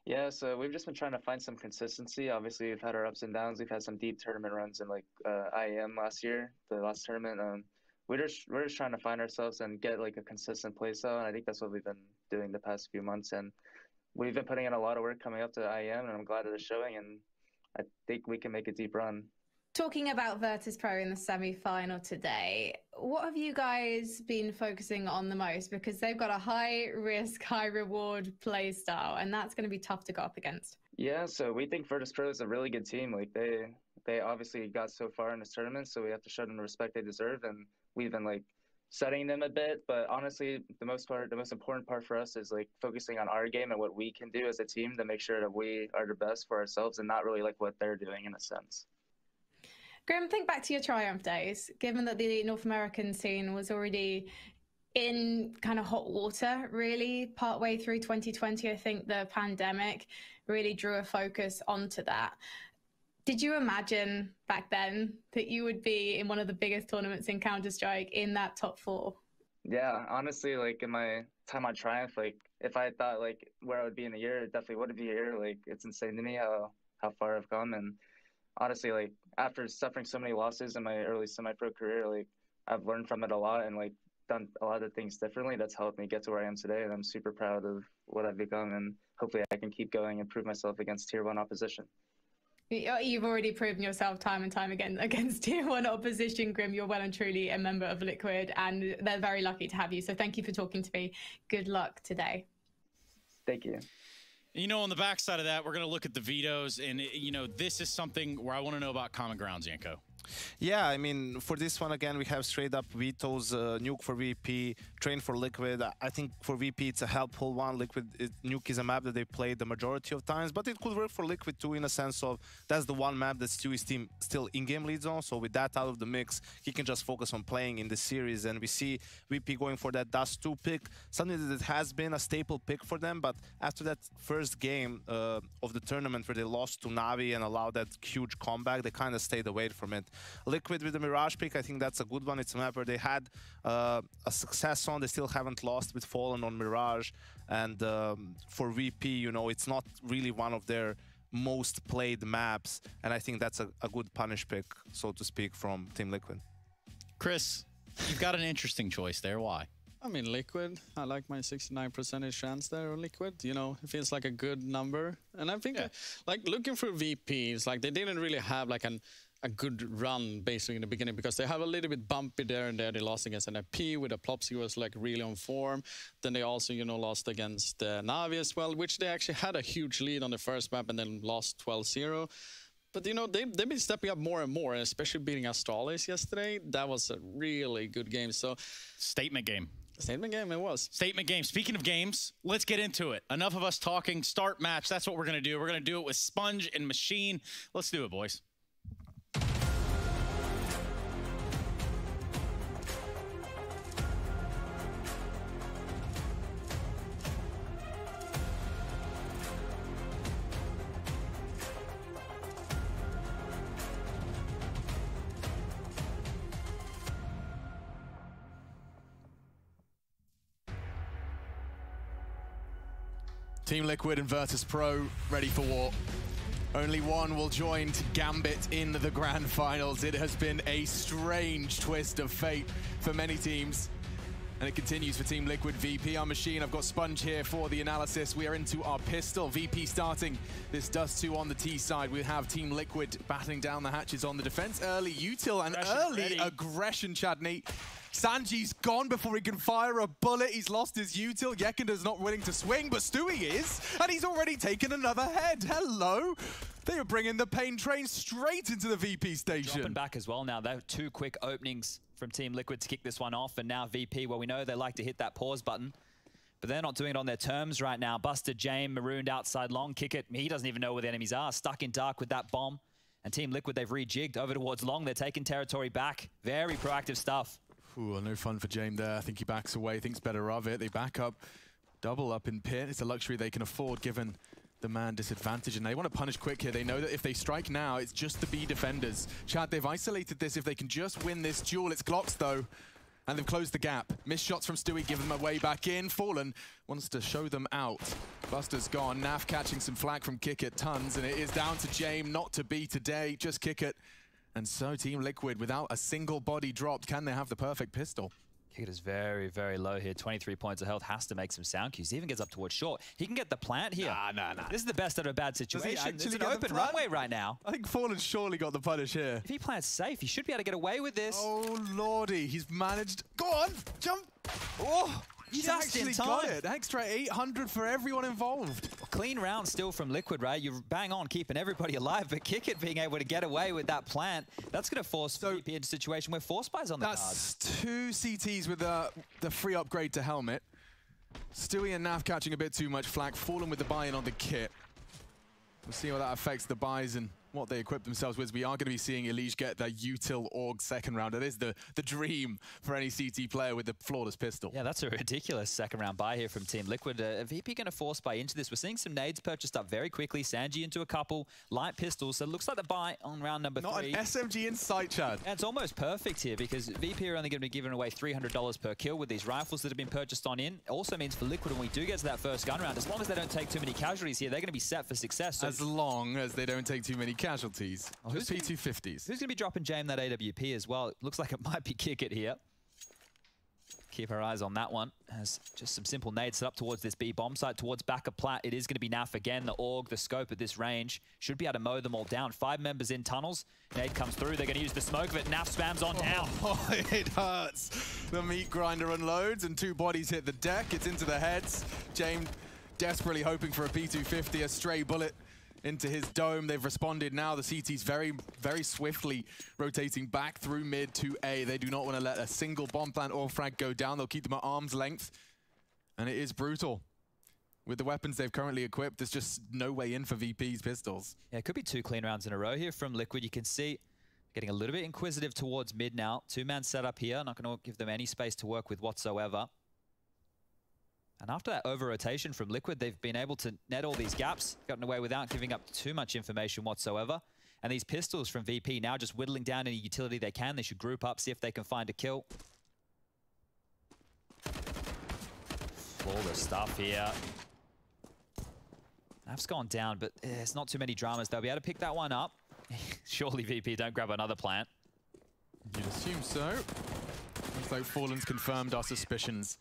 Yeah, so we've just been trying to find some consistency. Obviously, we've had our ups and downs. We've had some deep tournament runs in like IEM last year, the last tournament. We're just trying to find ourselves and get like a consistent play style, and I think that's what we've been doing the past few months. And we've been putting in a lot of work coming up to IEM, and I'm glad that it's showing. And I think we can make a deep run. Talking about Virtus Pro in the semi-final today, what have you guys been focusing on the most? Because they've got a high-risk, high-reward play style, and that's going to be tough to go up against. Yeah, so we think Virtus Pro is a really good team. Like they obviously got so far in this tournament, so we have to show them the respect they deserve, and we've been like studying them a bit. But honestly, the most important part for us is like focusing on our game and what we can do as a team to make sure that we are the best for ourselves and not really like what they're doing in a sense. Graham, think back to your Triumph days, given that the North American scene was already in kind of hot water, really, partway through 2020. I think the pandemic really drew a focus onto that. Did you imagine back then that you would be in one of the biggest tournaments in Counter-Strike in that top 4? Yeah, honestly, like in my time on Triumph, like if I thought like where I would be in a year, it definitely would be here. Like it's insane to me how far I've come. And honestly, like after suffering so many losses in my early semi-pro career, like I've learned from it a lot and like done a lot of things differently. That's helped me get to where I am today, and I'm super proud of what I've become, and hopefully I can keep going and prove myself against tier 1 opposition. You've already proven yourself time and time again against tier 1 opposition, Grim. You're well and truly a member of Liquid, and they're very lucky to have you. So thank you for talking to me. Good luck today. Thank you. You know, on the backside of that, we're going to look at the vetoes, and, you know, this is something where I want to know about common ground, Janko. Yeah, I mean, for this one, again, we have straight up vetoes, Nuke for VP, Train for Liquid. I think for VP, it's a helpful one. Nuke is a map that they play the majority of times, but it could work for Liquid too, in a sense of that's the one map that Stewie's team still in-game leads on. So with that out of the mix, he can just focus on playing in the series. And we see VP going for that Dust 2 pick, something that has been a staple pick for them. But after that first game of the tournament where they lost to Navi and allowed that huge comeback, they kind of stayed away from it. Liquid with the Mirage pick, I think that's a good one. It's a map where they had a success on. They still haven't lost with Fallen on Mirage. And for VP, you know, it's not really one of their most played maps. And I think that's a good punish pick, so to speak, from Team Liquid. Chris, you've got an interesting choice there. Why? I mean, Liquid. I like my 69% chance there on Liquid. You know, it feels like a good number. And I think, like, looking for VPs, like, they didn't really have, like, a good run, basically, in the beginning, because they have a little bit bumpy there and there. They lost against an FP with a Plopsy who was, like, really on form. Then they also, you know, lost against Navi as well, which they actually had a huge lead on the first map and then lost 12-0. But, you know, they've been stepping up more and more, and especially beating Astralis yesterday. That was a really good game. So, statement game. Statement game, it was. Statement game. Speaking of games, let's get into it. Enough of us talking. Start match. That's what we're going to do. We're going to do it with Sponge and Machine. Let's do it, boys. Team Liquid and Virtus Pro ready for war. Only one will join to Gambit in the grand finals. It has been a strange twist of fate for many teams. And it continues for Team Liquid VP. Our Machine, I've got Sponge here for the analysis. We are into our pistol. VP starting this Dust 2 on the T side. We have Team Liquid battling down the hatches on the defense. Early util and early aggression, Chadney. Sanji's gone before he can fire a bullet. He's lost his util. Yekinda's not willing to swing, but Stewie is. And he's already taken another head. Hello. They are bringing the pain train straight into the VP station. Dropping back as well now. They have 2 quick openings from Team Liquid to kick this one off. And now VP, well, we know they like to hit that pause button. But they're not doing it on their terms right now. Buster Jame marooned outside long. Kick it. He doesn't even know where the enemies are. Stuck in dark with that bomb. And Team Liquid, they've rejigged over towards long. They're taking territory back. Very proactive stuff. Ooh, no fun for Jame there. I think he backs away, thinks better of it. They back up, double up in pit. It's a luxury they can afford given the man disadvantage, and they want to punish quick here. They know that if they strike now, it's just the B defenders. Chad, they've isolated this. If they can just win this duel, it's Glocks though, and they've closed the gap. Missed shots from Stewie give them a way back in. Fallen wants to show them out. Buster's gone. Naf catching some flag from Kick It tons, and it is down to Jame not to be today. Just Kick It. And so Team Liquid, without a single body dropped, can they have the perfect pistol? Kicket is very, very low here. 23 points of health. Has to make some sound cues. He even gets up towards short. He can get the plant here. Nah. This is the best out of a bad situation. It's an get the open runway right now. I think Fallen surely got the punish here. If he plants safe, he should be able to get away with this. Oh, lordy. He's managed. Go on. Jump. Oh, he's actually got it. Extra 800 for everyone involved. Clean round still from Liquid, right? You're bang on keeping everybody alive, but Kicket being able to get away with that plant, that's going to force VP into a situation where Force Buy's on the cards. That's 2 CTs with the free upgrade to helmet. Stewie and Naf catching a bit too much flack. Fallen with the buy-in on the kit. We'll see how that affects the buys and what they equip themselves with. We are going to be seeing Elige get the util org second round. It is the dream for any CT player with the flawless pistol. Yeah, that's a ridiculous second round buy here from Team Liquid. VP going to force buy into this. We're seeing some nades purchased up very quickly. Sanji into a couple, light pistols. So it looks like the buy on round number 3. Not an SMG in sight, Chad. And it's almost perfect here because VP are only going to be giving away $300 per kill with these rifles that have been purchased on in. Also means for Liquid, when we do get to that first gun round, as long as they don't take too many casualties here, they're going to be set for success. So as long as they don't take too many casualties. Oh, who's P250s? Who's going to be dropping Jame that AWP as well? It looks like it might be Kicket here. Keep our eyes on that one. As just some simple nades set up towards this B bomb site, towards back of plat. It is going to be Naf again. The AUG, the scope at this range should be able to mow them all down. 5 members in tunnels. Nade comes through. They're going to use the smoke of it. Naf spams on down. Oh, it hurts. The meat grinder unloads and 2 bodies hit the deck. It's into the heads. Jame desperately hoping for a P250, a stray bullet into his dome. They've responded now. The CT's very, very swiftly rotating back through mid to A. They do not want to let a single bomb plant or frag go down. They'll keep them at arm's length. And it is brutal. With the weapons they've currently equipped, there's just no way in for VP's pistols. Yeah, it could be 2 clean rounds in a row here from Liquid. You can see getting a little bit inquisitive towards mid now. 2-man setup here. Not going to give them any space to work with whatsoever. And after that over-rotation from Liquid, they've been able to net all these gaps, gotten away without giving up too much information whatsoever. And these pistols from VP now just whittling down any utility they can. They should group up, see if they can find a kill. Flawless stuff here. Naf's gone down, but it's not too many dramas. They'll be able to pick that one up. Surely VP don't grab another plant. You'd assume so. Looks like Fallen's confirmed our suspicions.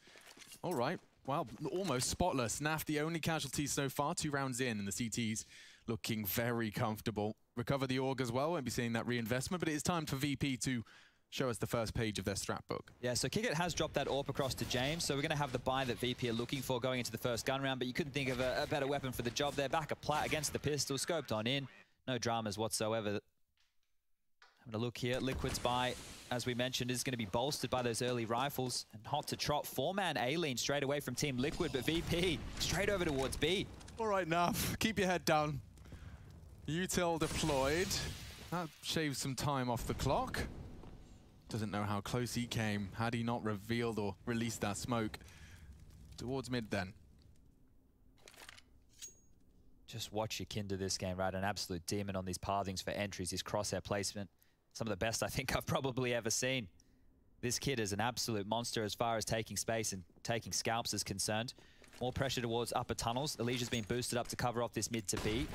All right. Well, almost spotless. Naf, the only casualty so far, 2 rounds in, and the CT's looking very comfortable. Recover the AUG as well, won't be seeing that reinvestment, but it is time for VP to show us the first page of their strat book. Yeah, so Kicket has dropped that AWP across to James, so we're going to have the buy that VP are looking for going into the first gun round, but you couldn't think of a better weapon for the job there. Back a plat against the pistol, scoped on in. No dramas whatsoever. Having a look here, Liquid's buy, as we mentioned, is going to be bolstered by those early rifles. And hot to trot, 4-man A-lean straight away from Team Liquid, but VP straight over towards B. All right, Naf, keep your head down. Util deployed. That shaves some time off the clock. Doesn't know how close he came had he not revealed or released that smoke. Towards mid then. Just watch Için do this game, right? An absolute demon on these pathings for entries, his crosshair placement. Some of the best I think I've probably ever seen. This kid is an absolute monster as far as taking space and taking scalps is concerned. More pressure towards upper tunnels. Elige's been boosted up to cover off this mid to B.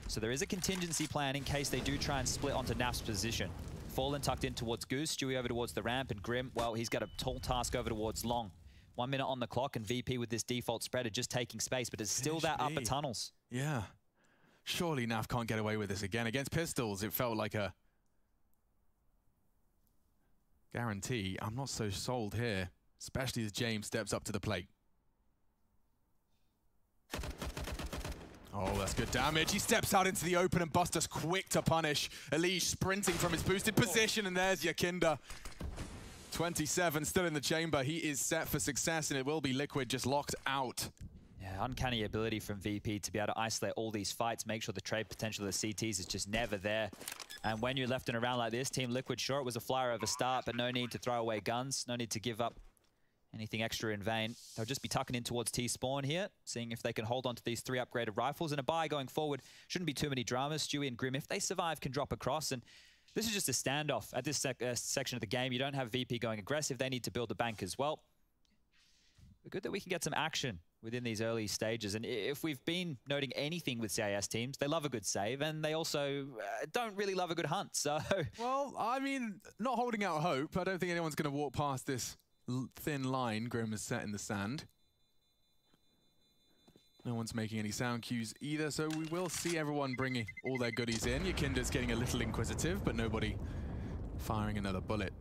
So there is a contingency plan in case they do try and split onto Naf's position. Fallen tucked in towards Goose, Stewie over towards the ramp, and Grim, well, he's got a tall task over towards Long. 1 minute on the clock, and VP with this default spreader just taking space, but it's still that upper tunnels. Yeah. Surely Naf can't get away with this again. Against pistols, it felt like a guarantee. I'm not so sold here, especially as James steps up to the plate. Oh, that's good damage. He steps out into the open and Buster's quick to punish. Elige sprinting from his boosted position, and there's Yakinda. 27 still in the chamber. He is set for success, and it will be Liquid just locked out. Yeah, uncanny ability from VP to be able to isolate all these fights, make sure the trade potential of the CTs is just never there. And when you're left in a round like this, Team Liquid, sure, it was a flyer over start, but no need to throw away guns, no need to give up anything extra in vain. They'll just be tucking in towards T-Spawn here, seeing if they can hold on to these 3 upgraded rifles. And a buy going forward, shouldn't be too many dramas. Stewie and Grim, if they survive, can drop across. And this is just a standoff at this section of the game. You don't have VP going aggressive. They need to build a bank as well. But good that we can get some action within these early stages. And if we've been noting anything with CIS teams, they love a good save, and they also don't really love a good hunt. So, well, I mean, not holding out hope. I don't think anyone's going to walk past this thin line Grim has set in the sand. No one's making any sound cues either, so we will see everyone bringing all their goodies in. Yakinda's getting a little inquisitive, but nobody firing another bullet.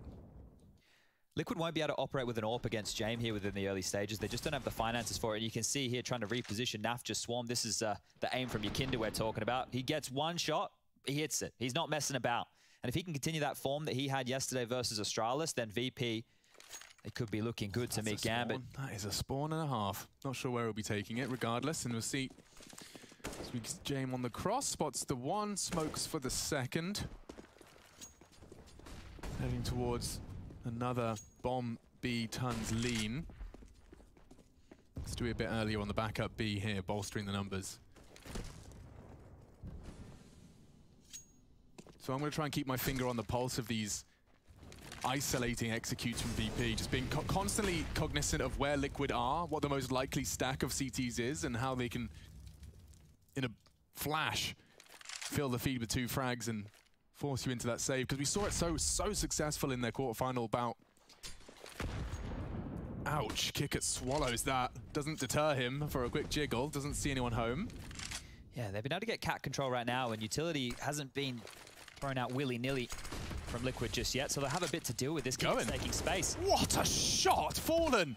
Liquid won't be able to operate with an AWP against Jame here within the early stages. They just don't have the finances for it. And you can see here trying to reposition Naf just swarm. This is the aim from Yakinda we're talking about. He gets one shot, he hits it. He's not messing about. And if he can continue that form that he had yesterday versus Astralis, then VP, they could be looking good to meet Gambit. That is a spawn and a half. Not sure where he'll be taking it regardless. And we'll see Jame on the cross, spots the one, smokes for the second. Heading towards another bomb B tons lean. Let's do it a bit earlier on the backup B here, bolstering the numbers. So I'm going to try and keep my finger on the pulse of these isolating executes from VP, just being constantly cognizant of where Liquid are, what the most likely stack of CTs is, and how they can, in a flash, fill the feed with 2 frags and force you into that save, because we saw it so successful in their quarterfinal bout. Ouch, Kickert swallows that. Doesn't deter him for a quick jiggle, doesn't see anyone home. Yeah, they've been able to get cat control right now, and Utility hasn't been thrown out willy-nilly from Liquid just yet, so they'll have a bit to deal with. This Kickert's taking space. What a shot! Fallen!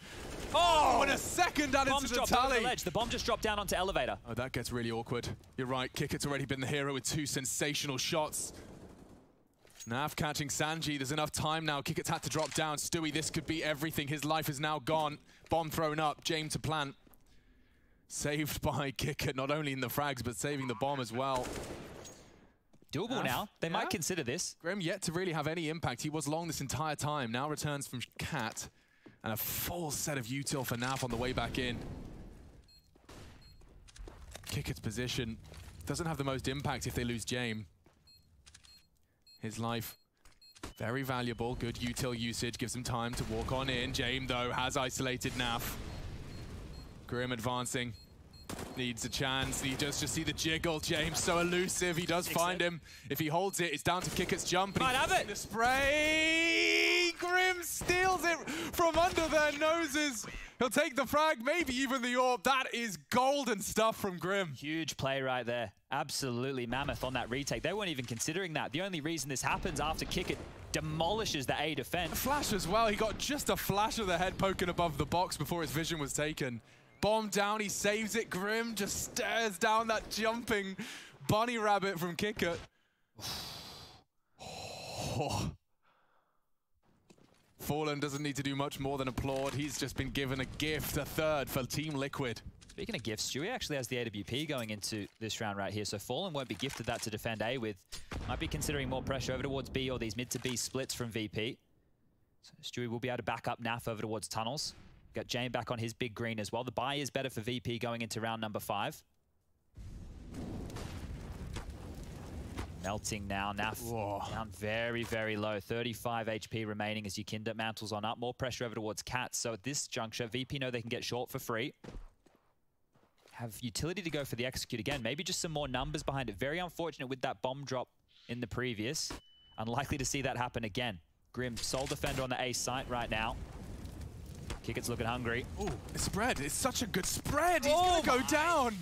Oh, and a second added to the tally! The ledge. The bomb just dropped down onto elevator. Oh, that gets really awkward. You're right, Kickert's already been the hero with 2 sensational shots. Nav catching Sanji, there's enough time now. Kickert's had to drop down. Stewie, this could be everything. His life is now gone. Bomb thrown up, Jame to plant. Saved by Kickert, not only in the frags, but saving the bomb as well. Doable now. They might consider this. Grim yet to really have any impact. He was long this entire time. Now returns from Cat. And a full set of util for Naf on the way back in. Kickert's position doesn't have the most impact if they lose Jame. His life, very valuable. Good util usage, gives him time to walk on in. Jame, though, has isolated Naf. Grim advancing. Needs a chance. He does just see the jiggle. James so elusive. He does find him. If he holds it, it's down to Kickert's jump. Might have it. The spray. Grim steals it from under their noses. He'll take the frag, maybe even the AWP. That is golden stuff from Grim. Huge play right there. Absolutely mammoth on that retake. They weren't even considering that. The only reason this happens after Kickert demolishes the A defense. A flash as well. He got just a flash of the head poking above the box before his vision was taken. Bomb down, he saves it. Grim just stares down that jumping bunny rabbit from Kickert. Oh. Fallen doesn't need to do much more than applaud. He's just been given a gift, a third for Team Liquid. Speaking of gifts, Stewie actually has the AWP going into this round right here, so Fallen won't be gifted that to defend A with. Might be considering more pressure over towards B or these mid to B splits from VP. So Stewie will be able to back up Naf over towards tunnels. Got Jane back on his big green as well. The buy is better for VP going into round number 5. Melting now. Naf down very, very low. 35 HP remaining as Yakinda mantles on up. More pressure over towards Cat. So at this juncture, VP know they can get short for free. Have utility to go for the execute again. Maybe just some more numbers behind it. Very unfortunate with that bomb drop in the previous. Unlikely to see that happen again. Grim, sole defender on the A site right now. Kickert's looking hungry. Oh, spread. It's such a good spread. He's going to go down.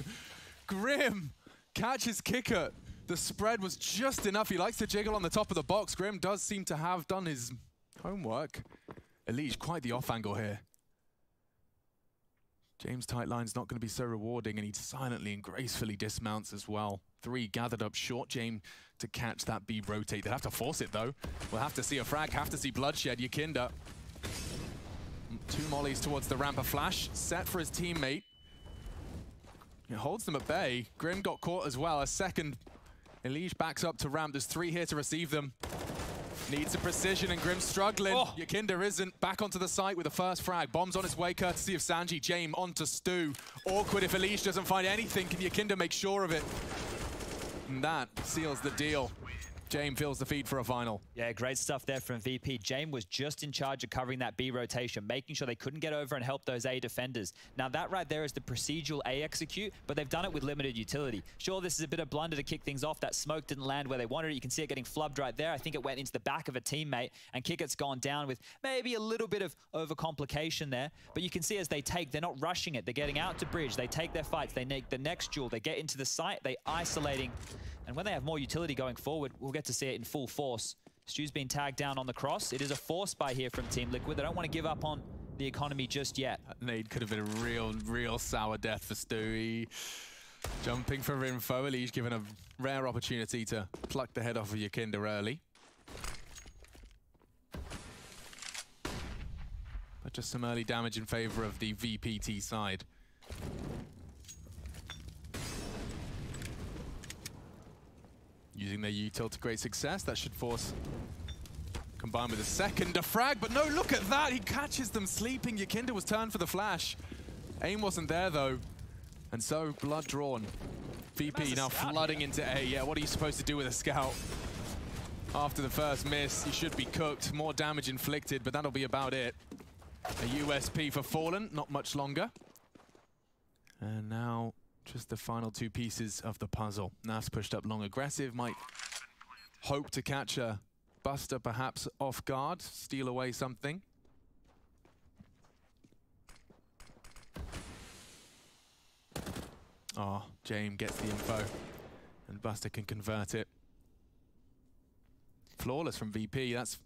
Grim catches Kickert. The spread was just enough. He likes to jiggle on the top of the box. Grim does seem to have done his homework. Elige, quite the off angle here. James' tight line's not going to be so rewarding, and he silently and gracefully dismounts as well. 3 gathered up short. James to catch that B rotate. They'll have to force it, though. We'll have to see a frag, have to see bloodshed. Yakinda. 2 mollies towards the ramp. A flash set for his teammate. It holds them at bay. Grim got caught as well. A second. Elige backs up to ramp. There's 3 here to receive them. Needs a precision, and Grim's struggling. Yakinda isn't. Back onto the site with the first frag. Bombs on its way, courtesy of Sanji. Jame onto Stu. Awkward if Elige doesn't find anything. Can Yakinda make sure of it? And that seals the deal. James feels the feed for a final. Yeah, great stuff there from VP. James was just in charge of covering that B rotation, making sure they couldn't get over and help those A defenders. Now that right there is the procedural A execute, but they've done it with limited utility. Sure, this is a bit of blunder to kick things off. That smoke didn't land where they wanted it. You can see it getting flubbed right there. I think it went into the back of a teammate, and Kicket's gone down with maybe a little bit of overcomplication there. But you can see as they take, they're not rushing it. They're getting out to bridge. They take their fights. They make the next duel. They get into the site. They isolating. And when they have more utility going forward, we'll get to see it in full force. Stu's been tagged down on the cross. It is a force buy here from Team Liquid. They don't want to give up on the economy just yet. That nade could have been a real sour death for Stu. Jumping for info, Elige given a rare opportunity to pluck the head off of Yayında early. But just some early damage in favor of the VPT side. Using their util to great success. That should force, combined with a second frag, but no, look at that! He catches them sleeping. Yayında was turned for the flash. Aim wasn't there though. And so, blood drawn. VP now flooding into A. Yeah, what are you supposed to do with a scout? After the first miss, you should be cooked. More damage inflicted, but that'll be about it. A USP for Fallen, not much longer. And now, just the final two pieces of the puzzle. Naf's pushed up long aggressive, might hope to catch a Buster perhaps off guard, steal away something. Oh, James gets the info, and Buster can convert it. Flawless from VP, that's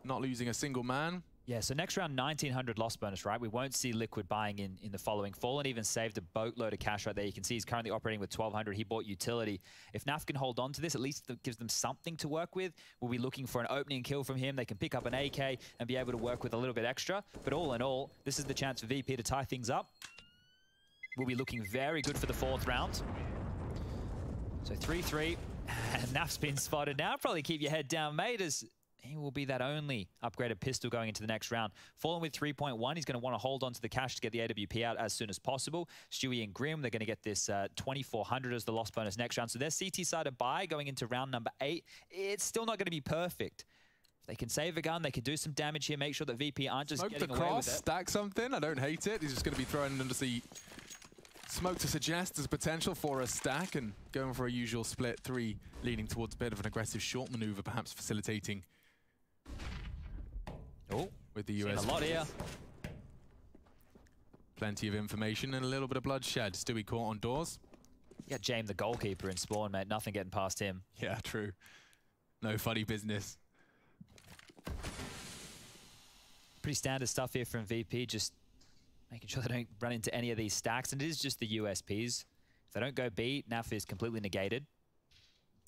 not losing a single man. Yeah, so next round, 1,900 loss bonus, right? We won't see Liquid buying in the following. Fallen even saved a boatload of cash right there. You can see he's currently operating with 1,200. He bought utility. If Naf can hold on to this, at least it gives them something to work with. We'll be looking for an opening kill from him. They can pick up an AK and be able to work with a little bit extra. But all in all, this is the chance for VP to tie things up. We'll be looking very good for the fourth round. So 3-3, and Naf's been spotted now. Probably keep your head down, mate, as he will be that only upgraded pistol going into the next round. Fallen with 3.1, he's going to want to hold on to the cash to get the AWP out as soon as possible. Stewie and Grim, they're going to get this 2,400 as the loss bonus next round. So their CT-sided buy going into round number 8. It's still not going to be perfect. If they can save a gun, they can do some damage here, make sure that VP aren't just getting away with it. Stack something, I don't hate it. He's just going to be throwing under the smoke to suggest there's potential for a stack and going for a usual split 3, leaning towards a bit of an aggressive short maneuver, perhaps facilitating. Oh, with the US. A lot here. Plenty of information and a little bit of bloodshed. Stewie caught on doors. Yeah, James, the goalkeeper in Spawn, mate. Nothing getting past him. Yeah, true. No funny business. Pretty standard stuff here from VP, just making sure they don't run into any of these stacks. And it is just the USPs. If they don't go B, Naf is completely negated.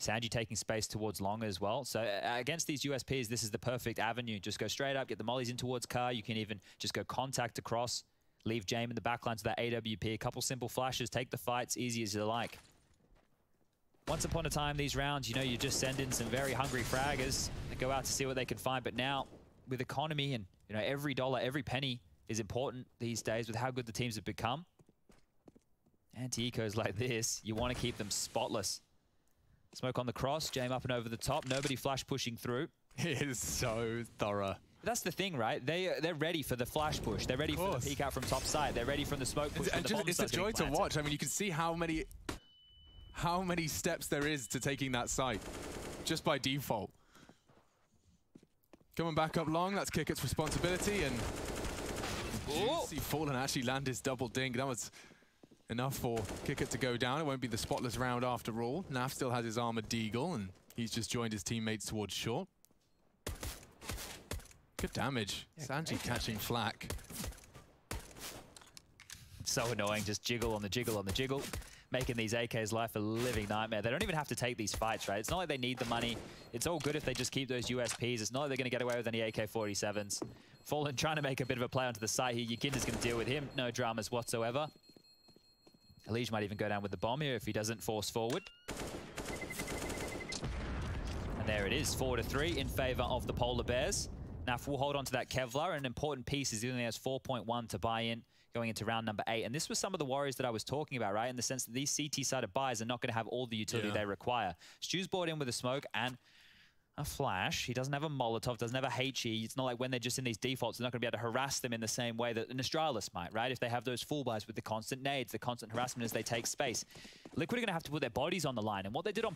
Sanji taking space towards long as well. So against these USPs, this is the perfect avenue. Just go straight up, get the mollies in towards car. You can even just go contact across, leave James in the back lines of that AWP. A couple simple flashes, take the fights, easy as you like. Once upon a time, these rounds, you know, you just send in some very hungry fraggers that go out to see what they can find. But now, with economy and, you know, every dollar, every penny is important these days with how good the teams have become. Anti-ecos like this, you want to keep them spotless. Smoke on the cross, James up and over the top. Nobody flash pushing through. It is so thorough. That's the thing, right? They're ready for the flash push. They're ready for the peek out from top side. They're ready from the smoke push. It's a joy to watch. I mean, you can see how many steps there is to taking that site, just by default. Coming back up long, that's Kicket's responsibility, and see Fallen actually land his double dink. That was enough for Kicket to go down. It won't be the spotless round after all. Naf still has his armored deagle, and he's just joined his teammates towards short. Good damage. Yeah, Sanji catching flak. So annoying, just jiggle on the jiggle on the jiggle, making these AKs' life a living nightmare. They don't even have to take these fights, right? It's not like they need the money. It's all good if they just keep those USPs. It's not like they're going to get away with any AK-47s. Fallen trying to make a bit of a play onto the side here. Yayinda's going to deal with him. No dramas whatsoever. Elige might even go down with the bomb here if he doesn't force forward. And there it is, 4-3 in favor of the Polar Bears. Now, if we'll hold on to that Kevlar, an important piece is he only has 4.1 to buy in going into round number 8. And this was some of the worries that I was talking about, right? In the sense that these CT-sided buys are not going to have all the utility they require. Stu's bought in with a smoke, and a flash. He doesn't have a Molotov, doesn't have a HE. It's not like when they're just in these defaults, they're not going to be able to harass them in the same way that an Astralis might, right? If they have those full buys with the constant nades, the constant harassment as they take space. Liquid are going to have to put their bodies on the line. And what they did on